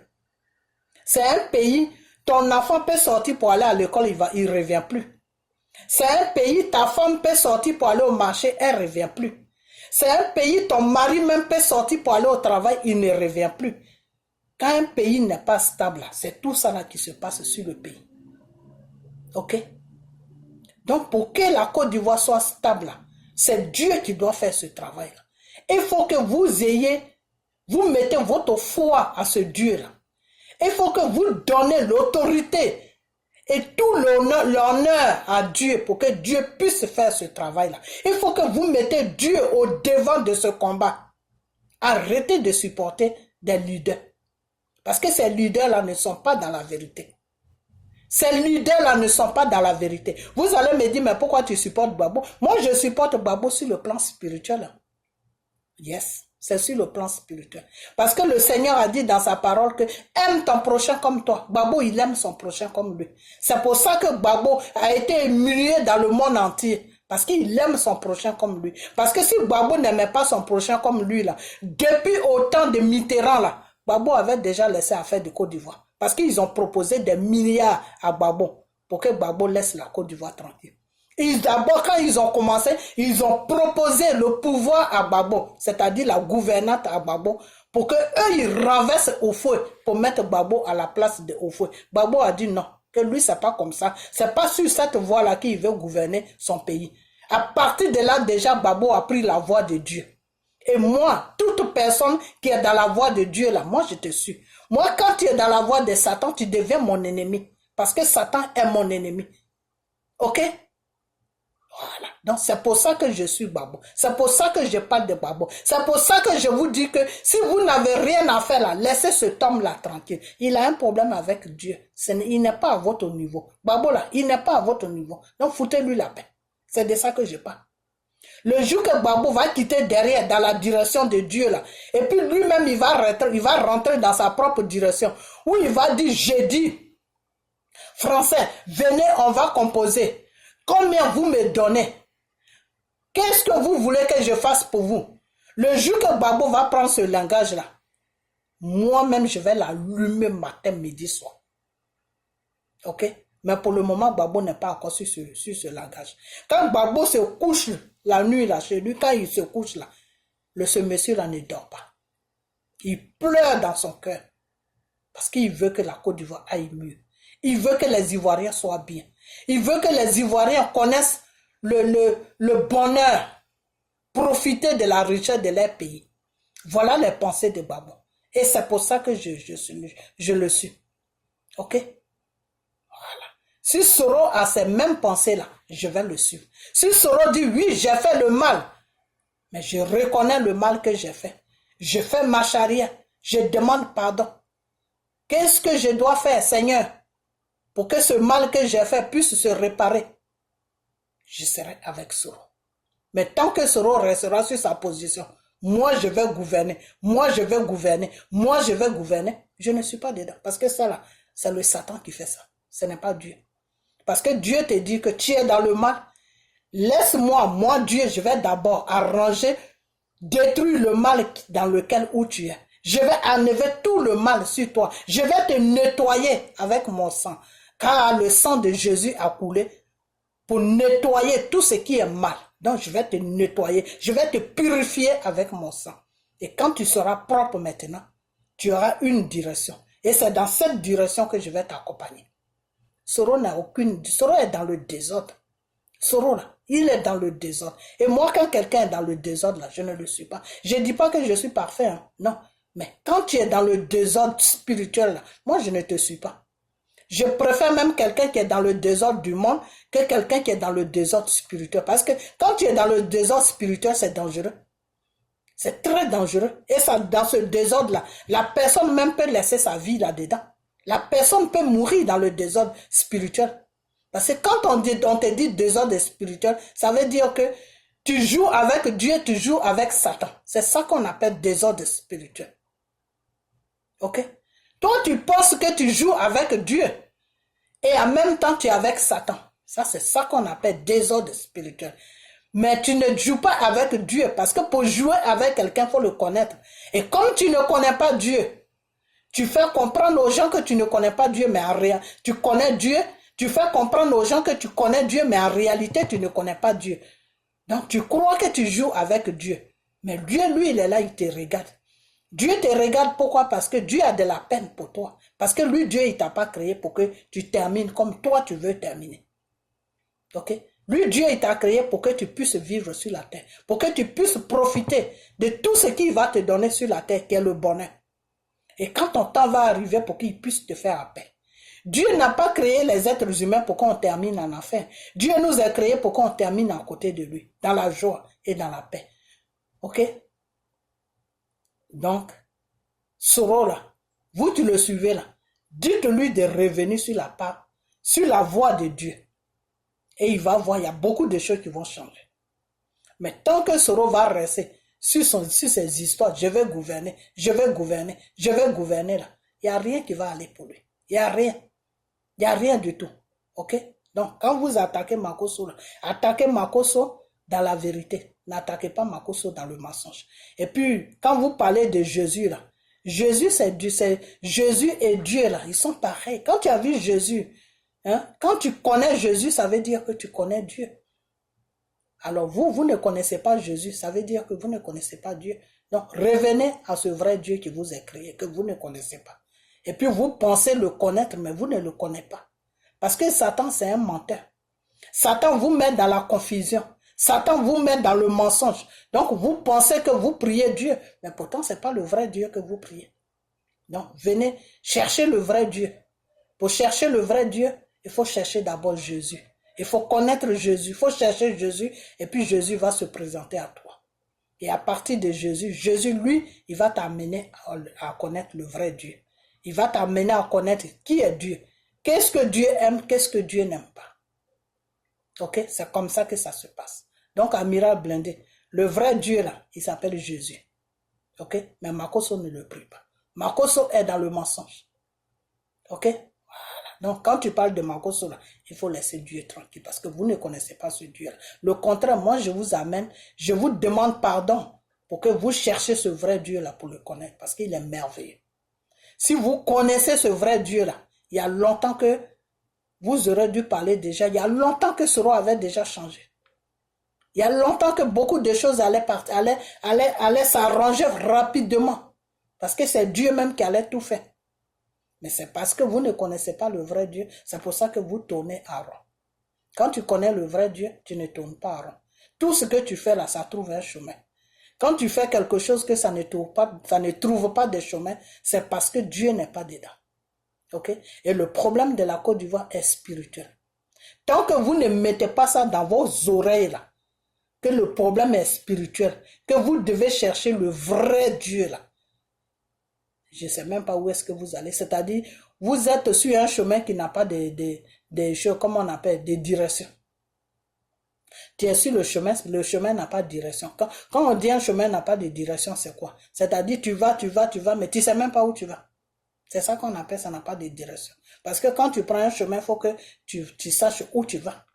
C'est un pays, ton enfant peut sortir pour aller à l'école, il ne revient plus. C'est un pays, ta femme peut sortir pour aller au marché, elle ne revient plus. C'est un pays, ton mari même peut sortir pour aller au travail, il ne revient plus. Quand un pays n'est pas stable, c'est tout ça là qui se passe sur le pays. Ok? Donc, pour que la Côte d'Ivoire soit stable, c'est Dieu qui doit faire ce travail-là. Il faut que vous mettez votre foi à ce Dieu-là. Il faut que vous donnez l'autorité et tout l'honneur à Dieu pour que Dieu puisse faire ce travail-là. Il faut que vous mettez Dieu au devant de ce combat. Arrêtez de supporter des leaders. Parce que ces leaders-là ne sont pas dans la vérité. Ces leaders-là ne sont pas dans la vérité. Vous allez me dire, mais pourquoi tu supportes Gbagbo? Moi, je supporte Gbagbo sur le plan spirituel. Yes, c'est sur le plan spirituel. Parce que le Seigneur a dit dans sa parole que aime ton prochain comme toi. Gbagbo, il aime son prochain comme lui. C'est pour ça que Gbagbo a été humilié dans le monde entier. Parce qu'il aime son prochain comme lui. Parce que si Gbagbo n'aimait pas son prochain comme lui, là, depuis au temps de Mitterrand, là, Gbagbo avait déjà laissé affaire de Côte d'Ivoire. Parce qu'ils ont proposé des milliards à Gbagbo pour que Gbagbo laisse la Côte d'Ivoire tranquille. D'abord, quand ils ont commencé, ils ont proposé le pouvoir à Gbagbo, c'est-à-dire la gouvernante à Gbagbo, pour qu'eux, ils renversent Houphouët pour mettre Gbagbo à la place de Houphouët. Gbagbo a dit non, que lui, c'est pas comme ça. C'est pas sur cette voie-là qu'il veut gouverner son pays. À partir de là, déjà, Gbagbo a pris la voie de Dieu. Et moi, toute personne qui est dans la voie de Dieu, là, moi, je te suis. Moi, quand tu es dans la voie de Satan, tu deviens mon ennemi. Parce que Satan est mon ennemi. Ok? Voilà. Donc, c'est pour ça que je suis Gbagbo. C'est pour ça que je parle de Gbagbo. C'est pour ça que je vous dis que si vous n'avez rien à faire là, laissez cet homme-là tranquille. Il a un problème avec Dieu. Il n'est pas à votre niveau. Gbagbo là, il n'est pas à votre niveau. Donc, foutez-lui la paix. C'est de ça que je parle. Le jour que Gbagbo va quitter derrière dans la direction de Dieu là, et puis lui-même il va rentrer dans sa propre direction, où il va dire, j'ai dit, Français, venez, on va composer. Combien vous me donnez? Qu'est-ce que vous voulez que je fasse pour vous? Le jour que Gbagbo va prendre ce langage là, moi-même je vais l'allumer matin, midi, soir. Ok? Mais pour le moment, Gbagbo n'est pas encore sur ce langage. Quand Gbagbo se couche la nuit là chez lui, quand il se couche là, ce monsieur là ne dort pas. Il pleure dans son cœur. Parce qu'il veut que la Côte d'Ivoire aille mieux. Il veut que les Ivoiriens soient bien. Il veut que les Ivoiriens connaissent le bonheur, profiter de la richesse de leur pays. Voilà les pensées de Gbagbo. Et c'est pour ça que je le suis. Ok? Voilà. Si Soro a ces mêmes pensées-là, je vais le suivre. Si Soro dit oui, j'ai fait le mal, mais je reconnais le mal que j'ai fait. Je fais ma charia. Je demande pardon. Qu'est-ce que je dois faire, Seigneur, pour que ce mal que j'ai fait puisse se réparer? Je serai avec Soro. Mais tant que Soro restera sur sa position, moi je vais gouverner, moi je vais gouverner, moi je vais gouverner, je ne suis pas dedans. Parce que ça là, c'est le Satan qui fait ça. Ce n'est pas Dieu. Parce que Dieu te dit que tu es dans le mal. Laisse-moi, moi Dieu, je vais d'abord arranger, détruire le mal dans lequel où tu es. Je vais enlever tout le mal sur toi. Je vais te nettoyer avec mon sang. Car le sang de Jésus a coulé pour nettoyer tout ce qui est mal. Donc je vais te nettoyer. Je vais te purifier avec mon sang. Et quand tu seras propre maintenant, tu auras une direction. Et c'est dans cette direction que je vais t'accompagner. Soro n'a aucune... Soro est dans le désordre. Soro là, il est dans le désordre. Et moi, quand quelqu'un est dans le désordre là, je ne le suis pas. Je ne dis pas que je suis parfait, hein. Non. Mais quand tu es dans le désordre spirituel là, moi je ne te suis pas. Je préfère même quelqu'un qui est dans le désordre du monde que quelqu'un qui est dans le désordre spirituel. Parce que quand tu es dans le désordre spirituel, c'est dangereux. C'est très dangereux. Et ça, dans ce désordre-là, la personne même peut laisser sa vie là-dedans. La personne peut mourir dans le désordre spirituel. Parce que quand on te dit désordre spirituel, ça veut dire que tu joues avec Dieu, tu joues avec Satan. C'est ça qu'on appelle désordre spirituel. Ok? Toi, tu penses que tu joues avec Dieu et en même temps, tu es avec Satan. Ça, c'est ça qu'on appelle désordre spirituel. Mais tu ne joues pas avec Dieu parce que pour jouer avec quelqu'un, il faut le connaître. Et comme tu ne connais pas Dieu, tu fais comprendre aux gens que tu ne connais pas Dieu, mais en réalité, tu connais Dieu. Tu fais comprendre aux gens que tu connais Dieu, mais en réalité, tu ne connais pas Dieu. Donc, tu crois que tu joues avec Dieu. Mais Dieu, lui, il est là, il te regarde. Dieu te regarde, pourquoi? Parce que Dieu a de la peine pour toi. Parce que lui, Dieu, il ne t'a pas créé pour que tu termines comme toi, tu veux terminer. Ok? Lui, Dieu, il t'a créé pour que tu puisses vivre sur la terre, pour que tu puisses profiter de tout ce qu'il va te donner sur la terre, qui est le bonheur. Et quand ton temps va arriver pour qu'il puisse te faire la paix. Dieu n'a pas créé les êtres humains pour qu'on termine en enfer. Dieu nous a créés pour qu'on termine à côté de lui, dans la joie et dans la paix. Ok? Donc, Soro là, vous tu le suivez là, dites-lui de revenir sur la voie de Dieu. Et il va voir, il y a beaucoup de choses qui vont changer. Mais tant que Soro va rester sur ses histoires, je vais gouverner là, il n'y a rien qui va aller pour lui. Il n'y a rien du tout. Ok? Donc, quand vous attaquez Makosso, attaquez Makosso dans la vérité. N'attaquez pas Makosso dans le mensonge. Et puis, quand vous parlez de Jésus, là, Jésus et Dieu, là, ils sont pareils. Quand tu as vu Jésus, hein, quand tu connais Jésus, ça veut dire que tu connais Dieu. Alors, vous ne connaissez pas Jésus, ça veut dire que vous ne connaissez pas Dieu. Donc, revenez à ce vrai Dieu qui vous a créé, que vous ne connaissez pas. Et puis vous pensez le connaître, mais vous ne le connaissez pas. Parce que Satan, c'est un menteur. Satan vous met dans la confusion. Satan vous met dans le mensonge. Donc vous pensez que vous priez Dieu, mais pourtant ce n'est pas le vrai Dieu que vous priez. Donc venez chercher le vrai Dieu. Pour chercher le vrai Dieu, il faut chercher d'abord Jésus. Il faut connaître Jésus. Il faut chercher Jésus et puis Jésus va se présenter à toi. Et à partir de Jésus, Jésus lui, il va t'amener à connaître le vrai Dieu. Il va t'amener à connaître qui est Dieu. Qu'est-ce que Dieu aime, qu'est-ce que Dieu n'aime pas. Ok, c'est comme ça que ça se passe. Donc, Amiral Blindé, le vrai Dieu là, il s'appelle Jésus. Ok, mais Makosso ne le prie pas. Makosso est dans le mensonge. Ok, voilà. Donc, quand tu parles de Makosso là, il faut laisser Dieu tranquille parce que vous ne connaissez pas ce Dieu là. Le contraire, moi je vous amène, je vous demande pardon pour que vous cherchiez ce vrai Dieu là pour le connaître parce qu'il est merveilleux. Si vous connaissez ce vrai Dieu là, il y a longtemps que vous aurez dû parler déjà, il y a longtemps que ce roi avait déjà changé. Il y a longtemps que beaucoup de choses allaient s'arranger rapidement. Parce que c'est Dieu même qui allait tout faire. Mais c'est parce que vous ne connaissez pas le vrai Dieu, c'est pour ça que vous tournez à rond. Quand tu connais le vrai Dieu, tu ne tournes pas à rond. Tout ce que tu fais là, ça trouve un chemin. Quand tu fais quelque chose que ça ne trouve pas de chemin, c'est parce que Dieu n'est pas dedans. Ok? Et le problème de la Côte d'Ivoire est spirituel. Tant que vous ne mettez pas ça dans vos oreilles là, que le problème est spirituel, que vous devez chercher le vrai Dieu là, je ne sais même pas où est-ce que vous allez. C'est-à-dire, vous êtes sur un chemin qui n'a pas des choses, comment on appelle, des directions. Tu es sur le chemin n'a pas de direction. Quand on dit un chemin n'a pas de direction, c'est quoi? C'est-à-dire, tu vas, mais tu ne sais même pas où tu vas. C'est ça qu'on appelle, ça n'a pas de direction. Parce que quand tu prends un chemin, il faut que tu saches où tu vas.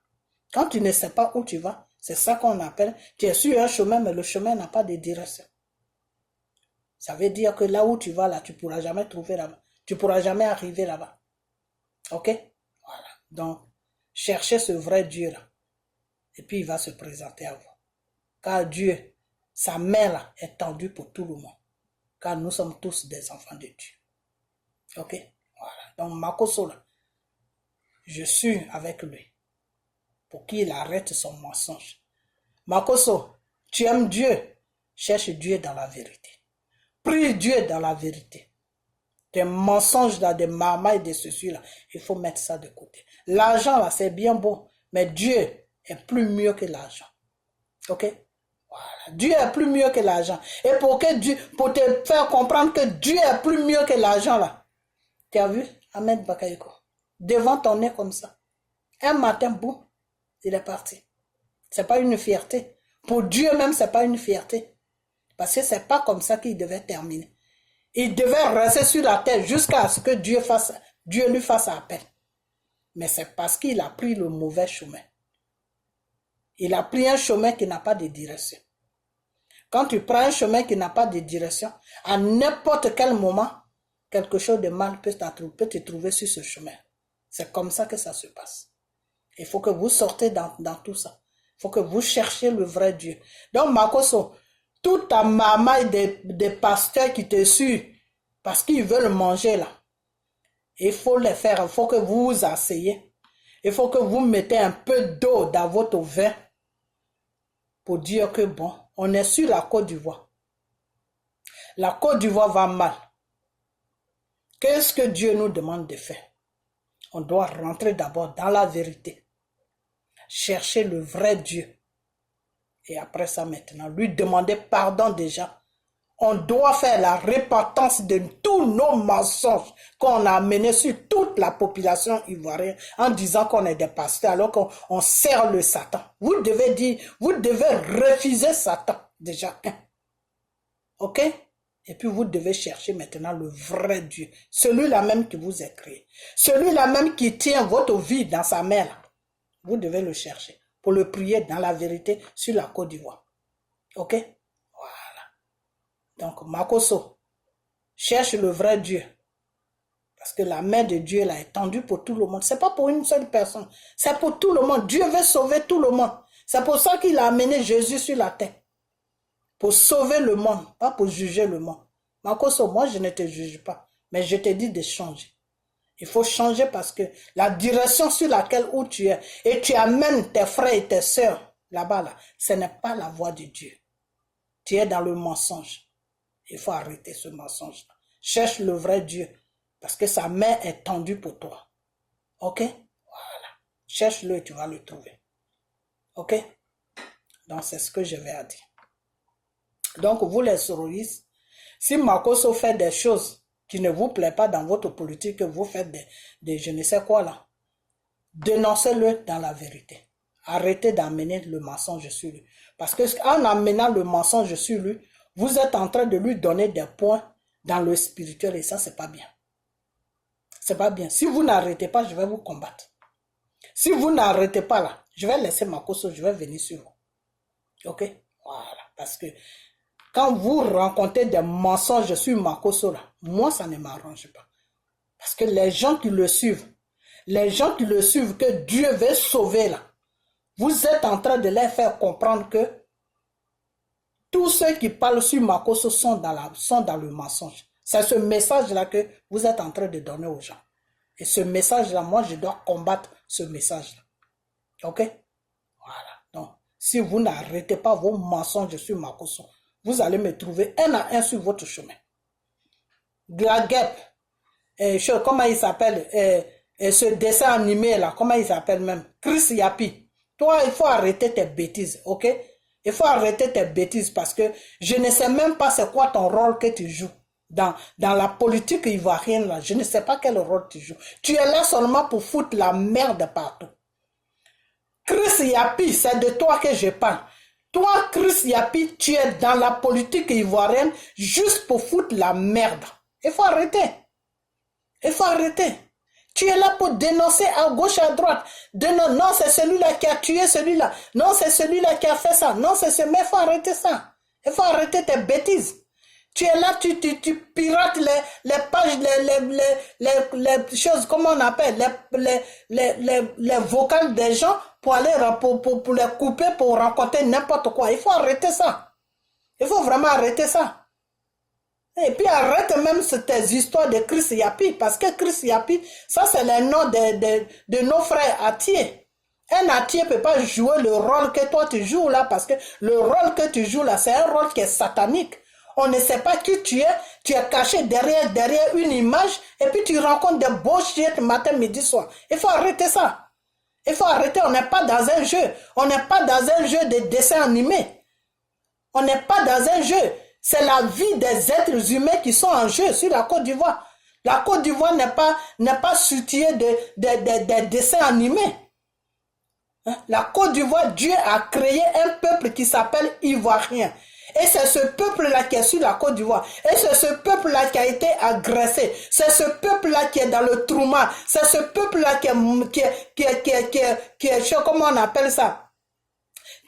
Quand tu ne sais pas où tu vas, c'est ça qu'on appelle, tu es sur un chemin, mais le chemin n'a pas de direction. Ça veut dire que là où tu vas, là, tu ne pourras jamais trouver là-bas. Tu ne pourras jamais arriver là-bas. Ok? Voilà. Donc, cherchez ce vrai Dieu là. Et puis, il va se présenter à vous. Car Dieu, sa main là, est tendue pour tout le monde. Car nous sommes tous des enfants de Dieu. Ok? Voilà. Donc, Makosso là, je suis avec lui. Pour qu'il arrête son mensonge. Makosso, tu aimes Dieu, cherche Dieu dans la vérité. Prie Dieu dans la vérité. Des mensonges là, des marmailles de ceci là, il faut mettre ça de côté. L'argent là, c'est bien beau, mais Dieu est plus mieux que l'argent. Ok? Voilà. Dieu est plus mieux que l'argent. Et pour te faire comprendre que Dieu est plus mieux que l'argent là, tu as vu Ahmed Bakayoko devant ton nez comme ça. Un matin, boum, il est parti. C'est pas une fierté. Pour Dieu même, c'est pas une fierté. Parce que c'est pas comme ça qu'il devait terminer. Il devait rester sur la terre jusqu'à ce que Dieu lui fasse appel. Mais c'est parce qu'il a pris le mauvais chemin. Il a pris un chemin qui n'a pas de direction. Quand tu prends un chemin qui n'a pas de direction, à n'importe quel moment, quelque chose de mal peut te trouver sur ce chemin. C'est comme ça que ça se passe. Il faut que vous sortez dans tout ça. Il faut que vous cherchiez le vrai Dieu. Donc, Makosso, toute ta marmaille des pasteurs qui te suivent parce qu'ils veulent manger là, il faut les faire. Il faut que vous vous asseyez. Il faut que vous mettez un peu d'eau dans votre vin pour dire que bon, on est sur la Côte d'Ivoire. La Côte d'Ivoire va mal. Qu'est-ce que Dieu nous demande de faire? On doit rentrer d'abord dans la vérité. Chercher le vrai Dieu. Et après ça maintenant, lui demander pardon déjà. On doit faire la repentance de tous nos mensonges qu'on a amenés sur toute la population ivoirienne en disant qu'on est des pasteurs alors qu'on sert le Satan. Vous devez dire, vous devez refuser Satan déjà. Ok? Et puis vous devez chercher maintenant le vrai Dieu. Celui-là même qui vous a créé. Celui-là même qui tient votre vie dans sa main. Vous devez le chercher pour le prier dans la vérité sur la Côte d'Ivoire. Ok? Donc, Makosso, cherche le vrai Dieu. Parce que la main de Dieu là, est tendue pour tout le monde. Ce n'est pas pour une seule personne. C'est pour tout le monde. Dieu veut sauver tout le monde. C'est pour ça qu'il a amené Jésus sur la terre. Pour sauver le monde, pas pour juger le monde. Makosso, moi je ne te juge pas. Mais je te dis de changer. Il faut changer parce que la direction sur laquelle où tu es, et tu amènes tes frères et tes sœurs là-bas, là, ce n'est pas la voie de Dieu. Tu es dans le mensonge. Il faut arrêter ce mensonge. Cherche le vrai Dieu. Parce que sa main est tendue pour toi. Ok? Voilà. Cherche-le et tu vas le trouver. Ok? Donc c'est ce que je vais dire. Donc vous les soroïstes, si Makosso fait des choses qui ne vous plaisent pas dans votre politique, que vous faites des je ne sais quoi là, dénoncez-le dans la vérité. Arrêtez d'amener le mensonge sur lui. Parce qu'en amenant le mensonge sur lui, vous êtes en train de lui donner des points dans le spirituel et ça, c'est pas bien. C'est pas bien. Si vous n'arrêtez pas, je vais vous combattre. Si vous n'arrêtez pas là, je vais laisser Makosso, je vais venir sur vous. Ok? Voilà. Parce que quand vous rencontrez des mensonges sur Makosso là, moi, ça ne m'arrange pas. Parce que les gens qui le suivent, que Dieu veut sauver là, vous êtes en train de leur faire comprendre que tous ceux qui parlent sur Makosso sont dans le mensonge. C'est ce message-là que vous êtes en train de donner aux gens. Et ce message-là, moi, je dois combattre ce message-là. Ok? Voilà. Donc, si vous n'arrêtez pas vos mensonges sur Makosso, vous allez me trouver un à un sur votre chemin. De la guêpe, comment il s'appelle, ce dessin animé là, comment il s'appelle même, Chris Yapi. Toi, il faut arrêter tes bêtises, ok? Il faut arrêter tes bêtises parce que je ne sais même pas c'est quoi ton rôle que tu joues dans la politique ivoirienne là. Je ne sais pas quel rôle tu joues. Tu es là seulement pour foutre la merde partout. Chris Yapi, c'est de toi que je parle. Toi, Chris Yapi, tu es dans la politique ivoirienne juste pour foutre la merde. Il faut arrêter. Il faut arrêter. Tu es là pour dénoncer à gauche, à droite. Non, c'est celui-là qui a tué celui-là. Non, c'est celui-là qui a fait ça. Non, c'est ce... Mais il faut arrêter ça. Il faut arrêter tes bêtises. Tu es là, tu pirates les pages, les choses, comment on appelle, les vocales des gens pour aller, pour les couper, pour raconter n'importe quoi. Il faut arrêter ça. Il faut vraiment arrêter ça. Et puis arrête même tes histoires de Chris Yapi, parce que Chris Yapi, ça c'est le nom de nos frères Atié. Un Atié ne peut pas jouer le rôle que toi tu joues là, parce que le rôle que tu joues là, c'est un rôle qui est satanique. On ne sait pas qui tu es caché derrière une image, et puis tu rencontres des bullshit matin, midi, soir. Il faut arrêter ça. Il faut arrêter, on n'est pas dans un jeu. On n'est pas dans un jeu de dessin animé. On n'est pas dans un jeu. C'est la vie des êtres humains qui sont en jeu sur la Côte d'Ivoire. La Côte d'Ivoire n'est pas soutillée de dessins animés. La Côte d'Ivoire, Dieu a créé un peuple qui s'appelle Ivoirien. Et c'est ce peuple-là qui est sur la Côte d'Ivoire. Et c'est ce peuple-là qui a été agressé. C'est ce peuple-là qui est dans le trauma. C'est ce peuple-là qui est, comment on appelle ça?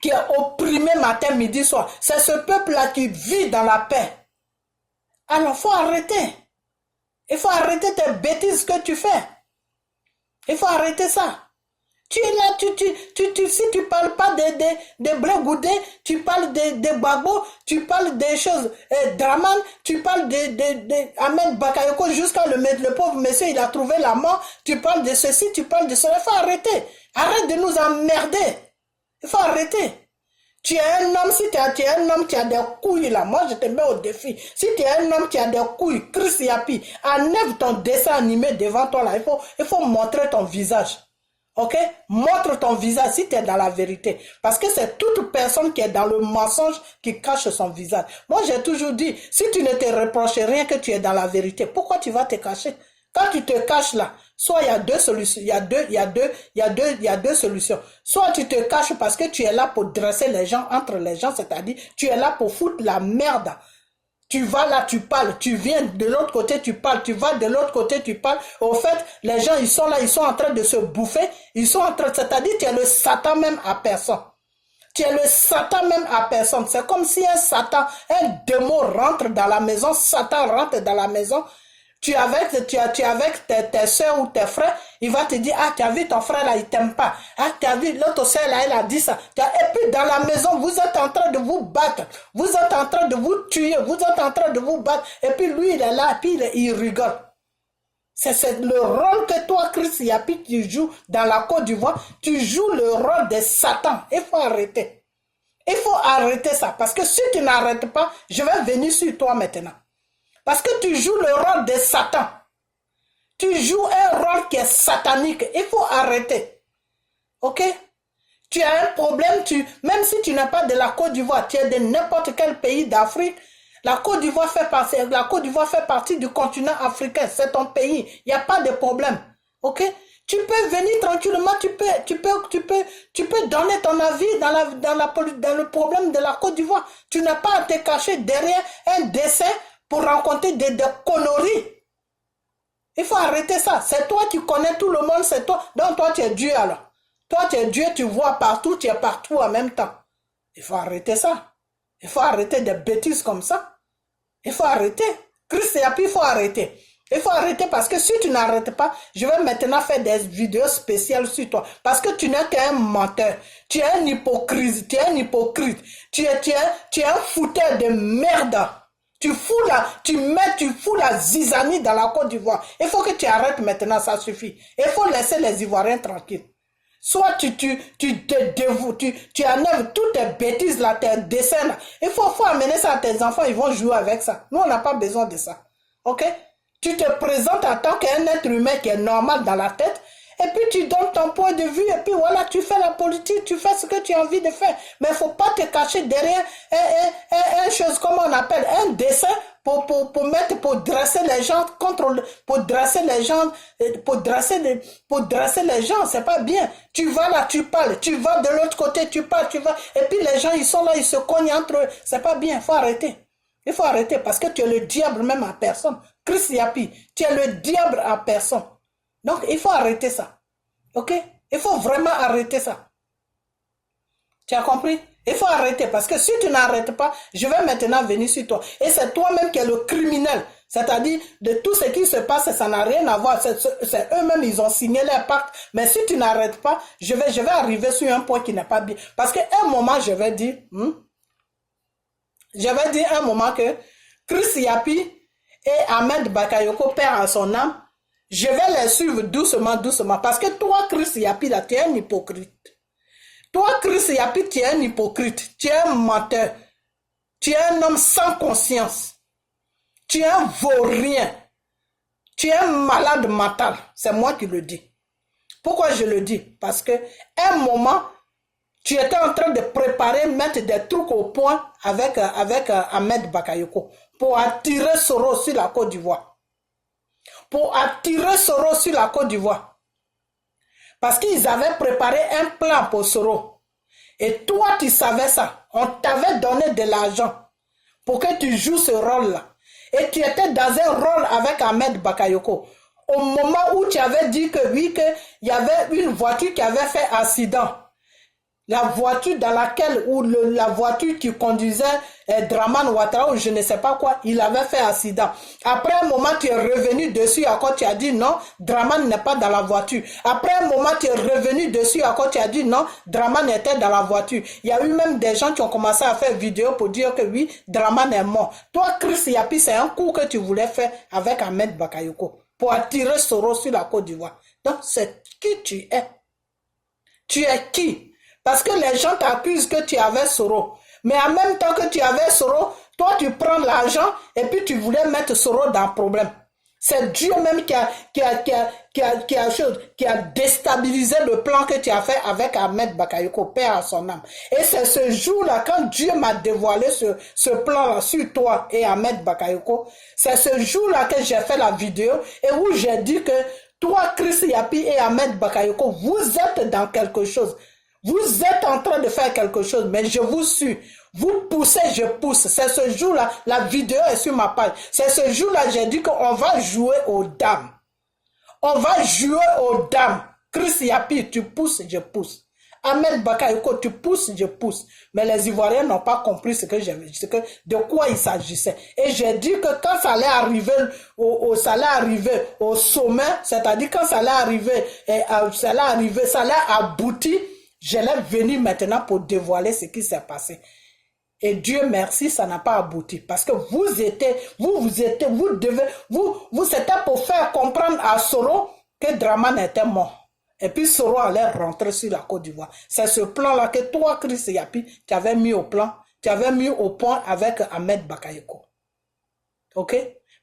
Qui est opprimé matin, midi, soir. C'est ce peuple-là qui vit dans la paix. Alors, il faut arrêter. Il faut arrêter tes bêtises que tu fais. Il faut arrêter ça. Tu es là, si tu ne parles pas de Blé Goudé, tu parles de Gbagbo, tu parles des choses, Draman, tu parles de Ahmed Bakayoko jusqu'à le pauvre monsieur, il a trouvé la mort, tu parles de ceci, tu parles de cela, il faut arrêter. Arrête de nous emmerder. Il faut arrêter. Tu es un homme, si tu es un homme, tu as des couilles là. Moi, je te mets au défi. Si tu es un homme, tu as des couilles. Chris Yapi, enlève ton dessin animé devant toi là. Il faut montrer ton visage. Ok? Montre ton visage si tu es dans la vérité. Parce que c'est toute personne qui est dans le mensonge qui cache son visage. Moi, j'ai toujours dit, si tu ne te reproches rien que tu es dans la vérité, pourquoi tu vas te cacher? Quand tu te caches là, soit il y a deux solutions, il y a deux solutions. Soit tu te caches parce que tu es là pour dresser les gens entre les gens, c'est-à-dire tu es là pour foutre la merde. Tu vas là, tu parles, tu viens de l'autre côté, tu parles, tu vas de l'autre côté, tu parles. Au fait, les gens, ils sont là, ils sont en train de se bouffer, ils sont en train, c'est-à-dire tu es le Satan même à personne. Tu es le Satan même à personne. C'est comme si un Satan, un démon rentre dans la maison, Satan rentre dans la maison. Tu es avec tes soeurs ou tes frères, il va te dire, ah, tu as vu ton frère là, il t'aime pas. Ah, tu as vu l'autre soeur là, elle a dit ça. Et puis dans la maison, vous êtes en train de vous battre. Vous êtes en train de vous tuer. Vous êtes en train de vous battre. Et puis lui, il est là, et puis il rigole. C'est le rôle que toi, Chris Yapi, tu joues dans la Côte d'Ivoire. Tu joues le rôle de Satan. Il faut arrêter. Il faut arrêter ça. Parce que si tu n'arrêtes pas, je vais venir sur toi maintenant. Parce que tu joues le rôle de Satan. Tu joues un rôle qui est satanique. Il faut arrêter. Ok? Tu as un problème, même si tu n'es pas de la Côte d'Ivoire, tu es de n'importe quel pays d'Afrique, la Côte d'Ivoire fait partie du continent africain. C'est ton pays. Il n'y a pas de problème. Ok? Tu peux venir tranquillement, tu peux donner ton avis dans le problème de la Côte d'Ivoire. Tu n'as pas à te cacher derrière un dessin pour rencontrer des conneries. Il faut arrêter ça. C'est toi qui connais tout le monde, c'est toi. Donc toi, tu es Dieu alors. Toi, tu es Dieu, tu vois partout, tu es partout en même temps. Il faut arrêter ça. Il faut arrêter des bêtises comme ça. Il faut arrêter. Christ Yapi, il faut arrêter. Il faut arrêter parce que si tu n'arrêtes pas, je vais maintenant faire des vidéos spéciales sur toi. Parce que tu n'es qu'un menteur. Tu es un hypocrite. Tu es un hypocrite. Tu es un fouteur de merde. Tu fous la zizanie dans la Côte d'Ivoire. Il faut que tu arrêtes maintenant, ça suffit. Il faut laisser les Ivoiriens tranquilles. Soit tu enlèves toutes tes bêtises là, tes dessins là. Il faut amener ça à tes enfants, ils vont jouer avec ça. Nous, on n'a pas besoin de ça. Ok? Tu te présentes en tant qu'un être humain qui est normal dans la tête. Et puis tu donnes ton point de vue et puis voilà, tu fais la politique, tu fais ce que tu as envie de faire. Mais il ne faut pas te cacher derrière une chose, comme on appelle, un dessin pour dresser les gens pour dresser les gens, c'est pas bien. Tu vas là, tu parles, tu vas de l'autre côté, tu parles, et puis les gens, ils sont là, ils se cognent entre eux. C'est pas bien, il faut arrêter. Il faut arrêter parce que tu es le diable même à personne. Chris Yapi, tu es le diable à personne. Donc, il faut arrêter ça. Ok? Il faut vraiment arrêter ça. Tu as compris? Il faut arrêter parce que si tu n'arrêtes pas, je vais maintenant venir sur toi. Et c'est toi-même qui es le criminel. C'est-à-dire, de tout ce qui se passe, ça n'a rien à voir. C'est eux-mêmes, ils ont signé leur pacte. Mais si tu n'arrêtes pas, je vais arriver sur un point qui n'est pas bien. Parce qu'à un moment, je vais dire un moment que Chris Yapi et Ahmed Bakayoko, père à son âme, je vais les suivre doucement, doucement. Parce que toi, Chris Yapi, là, tu es un hypocrite. Toi, Chris Yapi, tu es un hypocrite. Tu es un menteur. Tu es un homme sans conscience. Tu es un vaurien. Tu es un malade mental. C'est moi qui le dis. Pourquoi je le dis? Parce que un moment, tu étais en train de préparer, mettre des trucs au point avec Ahmed Bakayoko pour attirer Soro sur la Côte d'Ivoire. Pour attirer Soro sur la Côte d'Ivoire. Parce qu'ils avaient préparé un plan pour Soro. Et toi, tu savais ça. On t'avait donné de l'argent pour que tu joues ce rôle-là. Et tu étais dans un rôle avec Ahmed Bakayoko. Au moment où tu avais dit que oui, qu'il y avait une voiture qui avait fait accident. La voiture dans laquelle, ou la voiture qui conduisait Draman Ouattara, ou je ne sais pas quoi, il avait fait accident. Après un moment, tu es revenu dessus, à quoi tu as dit non, Draman n'est pas dans la voiture. Après un moment, tu es revenu dessus, à quoi tu as dit non, Draman était dans la voiture. Il y a eu même des gens qui ont commencé à faire vidéo pour dire que oui, Draman est mort. Toi, Chris Yapi, c'est un coup que tu voulais faire avec Ahmed Bakayoko pour attirer Soro sur la Côte d'Ivoire. Donc, c'est qui tu es? Tu es qui? Parce que les gens t'accusent que tu avais Soro. Mais en même temps que tu avais Soro, toi tu prends l'argent et puis tu voulais mettre Soro dans le problème. C'est Dieu même qui a déstabilisé le plan que tu as fait avec Ahmed Bakayoko, Père à son âme. Et c'est ce jour-là, quand Dieu m'a dévoilé ce plan-là sur toi et Ahmed Bakayoko, c'est ce jour-là que j'ai fait la vidéo et où j'ai dit que toi, Chris Yapi et Ahmed Bakayoko, vous êtes dans quelque chose. Vous êtes en train de faire quelque chose, mais je vous suis. Vous poussez, je pousse. C'est ce jour-là, la vidéo est sur ma page. C'est ce jour-là, j'ai dit qu'on va jouer aux dames. On va jouer aux dames. Chris Yapi, tu pousses, je pousse. Ahmed Bakayoko, tu pousses, je pousse. Mais les Ivoiriens n'ont pas compris de quoi il s'agissait. Et j'ai dit que quand ça allait arriver au sommet, c'est-à-dire quand ça allait aboutir, je l'ai venu maintenant pour dévoiler ce qui s'est passé. Et Dieu merci, ça n'a pas abouti. Parce que c'était pour faire comprendre à Soro que Draman était mort. Et puis Soro allait rentrer sur la Côte d'Ivoire. C'est ce plan-là que toi, Chris Yapi, tu avais mis au point avec Ahmed Bakayoko. Ok?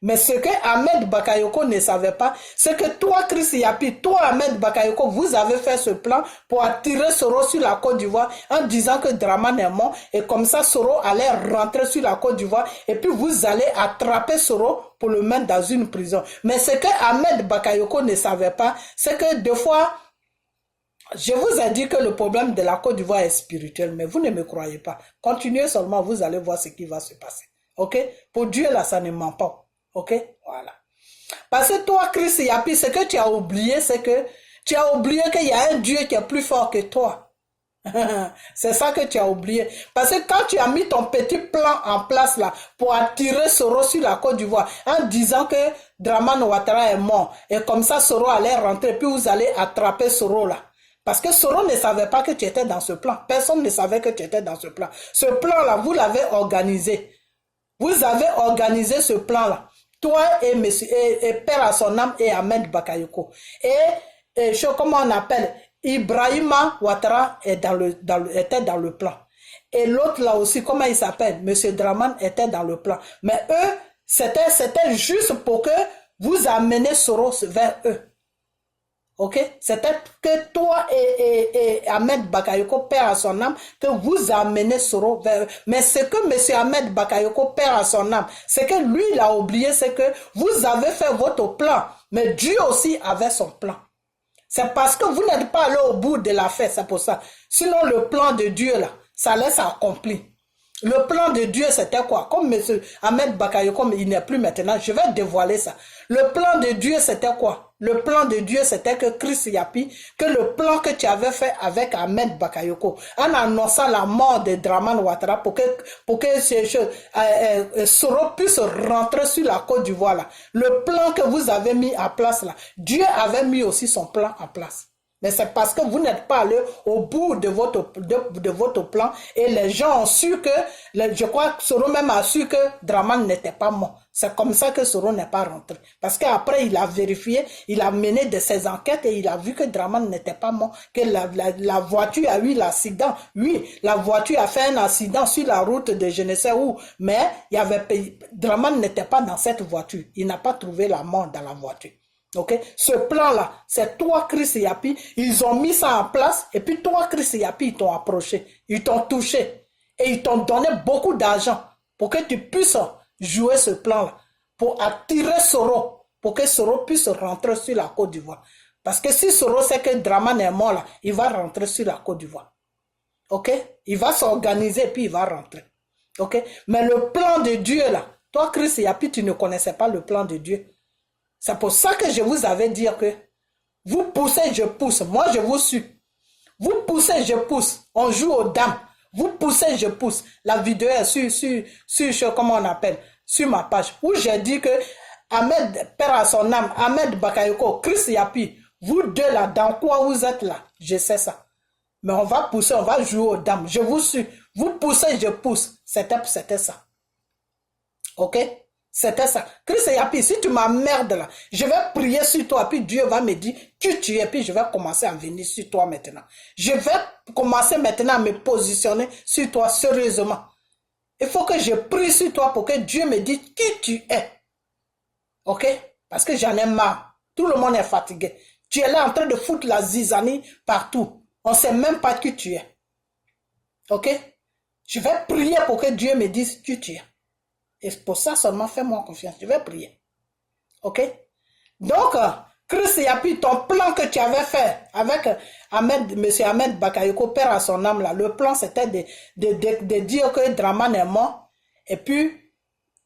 Mais ce que Ahmed Bakayoko ne savait pas, c'est que toi, Chris Yapi, toi, Ahmed Bakayoko, vous avez fait ce plan pour attirer Soro sur la Côte d'Ivoire en disant que Draman est mort. Et comme ça, Soro allait rentrer sur la Côte d'Ivoire et puis vous allez attraper Soro pour le mettre dans une prison. Mais ce que Ahmed Bakayoko ne savait pas, c'est que des fois, je vous ai dit que le problème de la Côte d'Ivoire est spirituel, mais vous ne me croyez pas. Continuez seulement, vous allez voir ce qui va se passer. Ok? Pour Dieu, là, ça ne ment pas. Ok? Voilà. Parce que toi, Chris Yapi, ce que tu as oublié, c'est que tu as oublié qu'il y a un Dieu qui est plus fort que toi. C'est ça que tu as oublié. Parce que quand tu as mis ton petit plan en place là pour attirer Soro sur la Côte d'Ivoire en disant que Draman Ouattara est mort et comme ça Soro allait rentrer puis vous allez attraper Soro là. Parce que Soro ne savait pas que tu étais dans ce plan. Personne ne savait que tu étais dans ce plan. Ce plan là, vous l'avez organisé. Vous avez organisé ce plan là. Toi et Père à son âme et Ahmed Bakayoko. Et comment on appelle? Ibrahima Ouattara était dans le plan. Et l'autre là aussi, comment il s'appelle? Monsieur Draman était dans le plan. Mais eux, c'était juste pour que vous amenez Soro vers eux. Ok? C'était que toi et Ahmed Bakayoko, Père à son âme, que vous amenez Soro vers eux. Mais ce que monsieur Ahmed Bakayoko, Père à son âme, c'est que lui, il a oublié, c'est que vous avez fait votre plan. Mais Dieu aussi avait son plan. C'est parce que vous n'êtes pas allé au bout de l'affaire, c'est pour ça. Sinon, le plan de Dieu, là, ça laisse accomplir. Le plan de Dieu, c'était quoi? Comme M. Ahmed Bakayoko, il n'est plus maintenant, je vais dévoiler ça. Le plan de Dieu, c'était quoi? Le plan de Dieu, c'était que Chris Yapi, que le plan que tu avais fait avec Ahmed Bakayoko, en annonçant la mort de Draman Ouattara pour que Soro puisse rentrer sur la Côte d'Ivoire là. Le plan que vous avez mis en place là, Dieu avait mis aussi son plan en place. Mais c'est parce que vous n'êtes pas allé au bout de votre plan et les gens ont su que, je crois que Soro même a su que Draman n'était pas mort. C'est comme ça que Soro n'est pas rentré. Parce qu'après, il a vérifié, il a mené de ses enquêtes et il a vu que Draman n'était pas mort, que la voiture a eu l'accident. Oui, la voiture a fait un accident sur la route de je ne sais où, mais Draman n'était pas dans cette voiture. Il n'a pas trouvé la mort dans la voiture. Ok, ce plan-là, c'est toi, Chris Yapi, ils ont mis ça en place, et puis toi, Chris Yapi, ils t'ont approché, ils t'ont touché, et ils t'ont donné beaucoup d'argent pour que tu puisses jouer ce plan-là, pour attirer Soro, pour que Soro puisse rentrer sur la Côte d'Ivoire. Parce que si Soro sait que Draman est mort là, il va rentrer sur la Côte d'Ivoire. Ok, il va s'organiser, puis il va rentrer. Ok, mais le plan de Dieu là, toi, Chris Yapi, tu ne connaissais pas le plan de Dieu. C'est pour ça que je vous avais dit que vous poussez, je pousse. Moi, je vous suis. Vous poussez, je pousse. On joue aux dames. Vous poussez, je pousse. La vidéo est sur comment on appelle, sur ma page, où j'ai dit que Ahmed, père à son âme, Ahmed Bakayoko, Chris Yapi, vous deux là, dans quoi vous êtes là? Je sais ça. Mais on va pousser, on va jouer aux dames. Je vous suis. Vous poussez, je pousse. C'était ça. Ok? C'était ça. Christ Yapi, si tu m'emmerdes là, je vais prier sur toi, puis Dieu va me dire qui tu es, puis je vais commencer à venir sur toi maintenant. Je vais commencer maintenant à me positionner sur toi sérieusement. Il faut que je prie sur toi pour que Dieu me dise qui tu es. Ok? Parce que j'en ai marre. Tout le monde est fatigué. Tu es là en train de foutre la zizanie partout. On ne sait même pas qui tu es. Ok? Je vais prier pour que Dieu me dise qui tu es. Et pour ça seulement, fais-moi confiance. Je vais prier. Ok? Donc, Chris Yapi, ton plan que tu avais fait avec monsieur Ahmed Bakayoko, père à son âme, là, le plan c'était de dire que Draman est mort et puis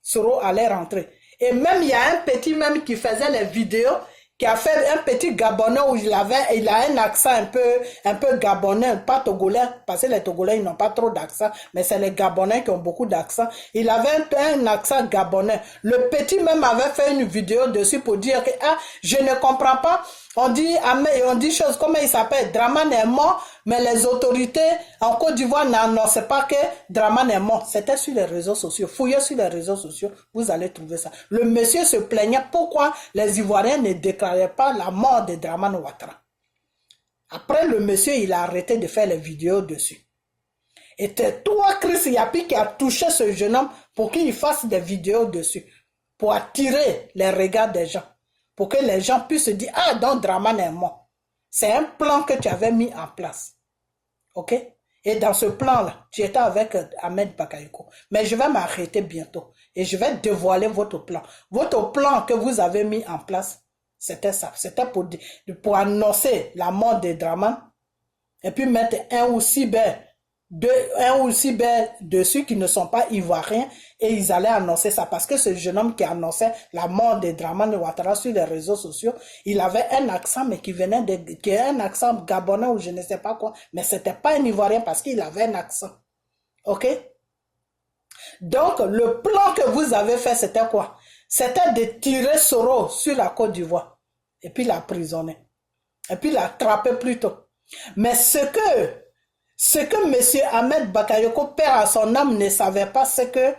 Soro allait rentrer. Et même, il y a un petit même qui faisait les vidéos, qui a fait un petit Gabonais où il a un accent un peu Gabonais, pas Togolais, parce que les Togolais, ils n'ont pas trop d'accent, mais c'est les Gabonais qui ont beaucoup d'accent. Il avait un accent Gabonais. Le petit même avait fait une vidéo dessus pour dire que, ah, je ne comprends pas. On dit choses, comment il s'appelle? Draman est mort, mais les autorités en Côte d'Ivoire n'annonçaient pas que Draman est mort. C'était sur les réseaux sociaux. Fouillez sur les réseaux sociaux, vous allez trouver ça. Le monsieur se plaignait pourquoi les Ivoiriens ne déclaraient pas la mort de Draman Ouattara. Après, le monsieur, il a arrêté de faire les vidéos dessus. Et c'est toi, Chris Yapi, qui a touché ce jeune homme pour qu'il fasse des vidéos dessus, pour attirer les regards des gens. Pour que les gens puissent se dire, ah, donc Draman est mort. C'est un plan que tu avais mis en place. Ok? Et dans ce plan-là, tu étais avec Ahmed Bakayoko. Mais je vais m'arrêter bientôt. Et je vais dévoiler votre plan. Votre plan que vous avez mis en place, c'était ça. C'était pour annoncer la mort de Draman. Et puis mettre un ou six dessus qui ne sont pas ivoiriens et ils allaient annoncer ça parce que ce jeune homme qui annonçait la mort de Draman Ouattara sur les réseaux sociaux, il avait un accent mais qui est un accent gabonais ou je ne sais pas quoi, mais c'était pas un ivoirien parce qu'il avait un accent. Ok? Donc le plan que vous avez fait c'était quoi? C'était de tirer Soro sur la Côte d'Ivoire et puis l'emprisonner et puis l'attraper plutôt. Mais ce que M. Ahmed Bakayoko, père à son âme, ne savait pas, c'est que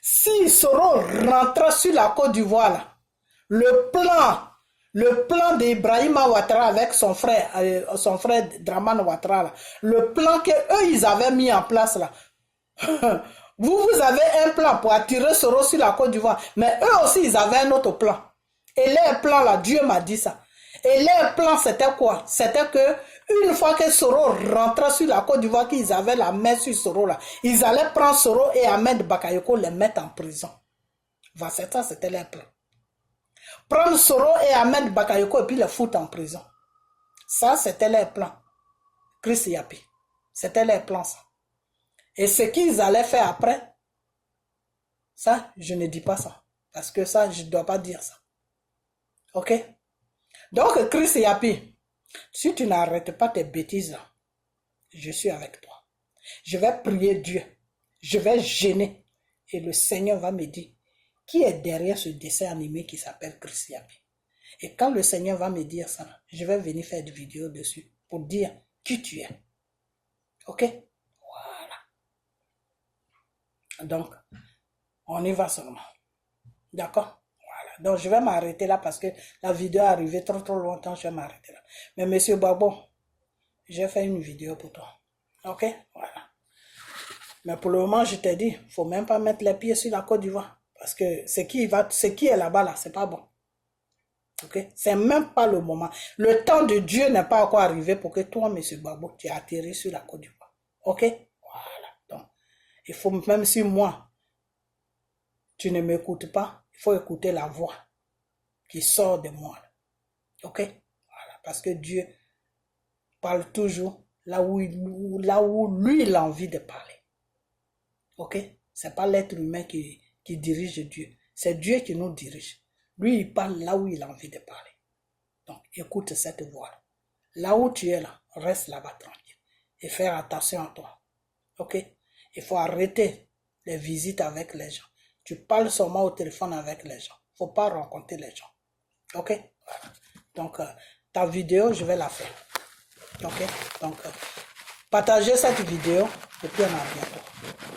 si Soro rentrait sur la Côte d'Ivoire, là, le plan d'Ibrahima Ouattara avec son frère Draman Ouattara, là, le plan qu'eux, ils avaient mis en place, là, vous avez un plan pour attirer Soro sur la Côte d'Ivoire, mais eux aussi, ils avaient un autre plan. Et leur plan, là, Dieu m'a dit ça. Et leur plan, c'était quoi? C'était que une fois que Soro rentrait sur la Côte d'Ivoire, qu'ils avaient la main sur Soro là, ils allaient prendre Soro et Ahmed Bakayoko les mettre en prison. Voilà, ça, c'était leur plan. Prendre Soro et Ahmed Bakayoko et puis les foutre en prison. Ça, c'était leur plan. Chris Yapi. C'était leur plan, ça. Et ce qu'ils allaient faire après, ça, je ne dis pas ça. Parce que ça, je ne dois pas dire ça. Ok? Donc, Chris Yapi, si tu n'arrêtes pas tes bêtises là, je suis avec toi. Je vais prier Dieu. Je vais gêner. Et le Seigneur va me dire qui est derrière ce dessin animé qui s'appelle Chris Yapi. Et quand le Seigneur va me dire ça, je vais venir faire des vidéos dessus pour dire qui tu es. Ok? Voilà. Donc, on y va seulement. D'accord? Donc, je vais m'arrêter là parce que la vidéo est arrivée trop longtemps, je vais m'arrêter là. Mais monsieur Babo, j'ai fait une vidéo pour toi. Ok? Voilà. Mais pour le moment, je t'ai dit, il ne faut même pas mettre les pieds sur la Côte d'Ivoire. Parce que ce qui est là-bas, là, c'est pas bon. Ok? C'est même pas le moment. Le temps de Dieu n'est pas encore arrivé pour que toi, monsieur Babo, tu atterris sur la Côte d'Ivoire. Ok? Voilà. Donc, il faut, même si moi, tu ne m'écoutes pas, il faut écouter la voix qui sort de moi. Ok? Voilà. Parce que Dieu parle toujours là où lui, il a envie de parler. Ok? C'est pas l'être humain qui dirige Dieu. C'est Dieu qui nous dirige. Lui, il parle là où il a envie de parler. Donc, écoute cette voix. Là où tu es là, reste là-bas tranquille. et faire attention à toi. Ok? Il faut arrêter les visites avec les gens. Tu parles seulement au téléphone avec les gens. Il ne faut pas rencontrer les gens. Ok? Voilà. Donc, ta vidéo, je vais la faire. Ok? Donc, partagez cette vidéo et puis on a bientôt.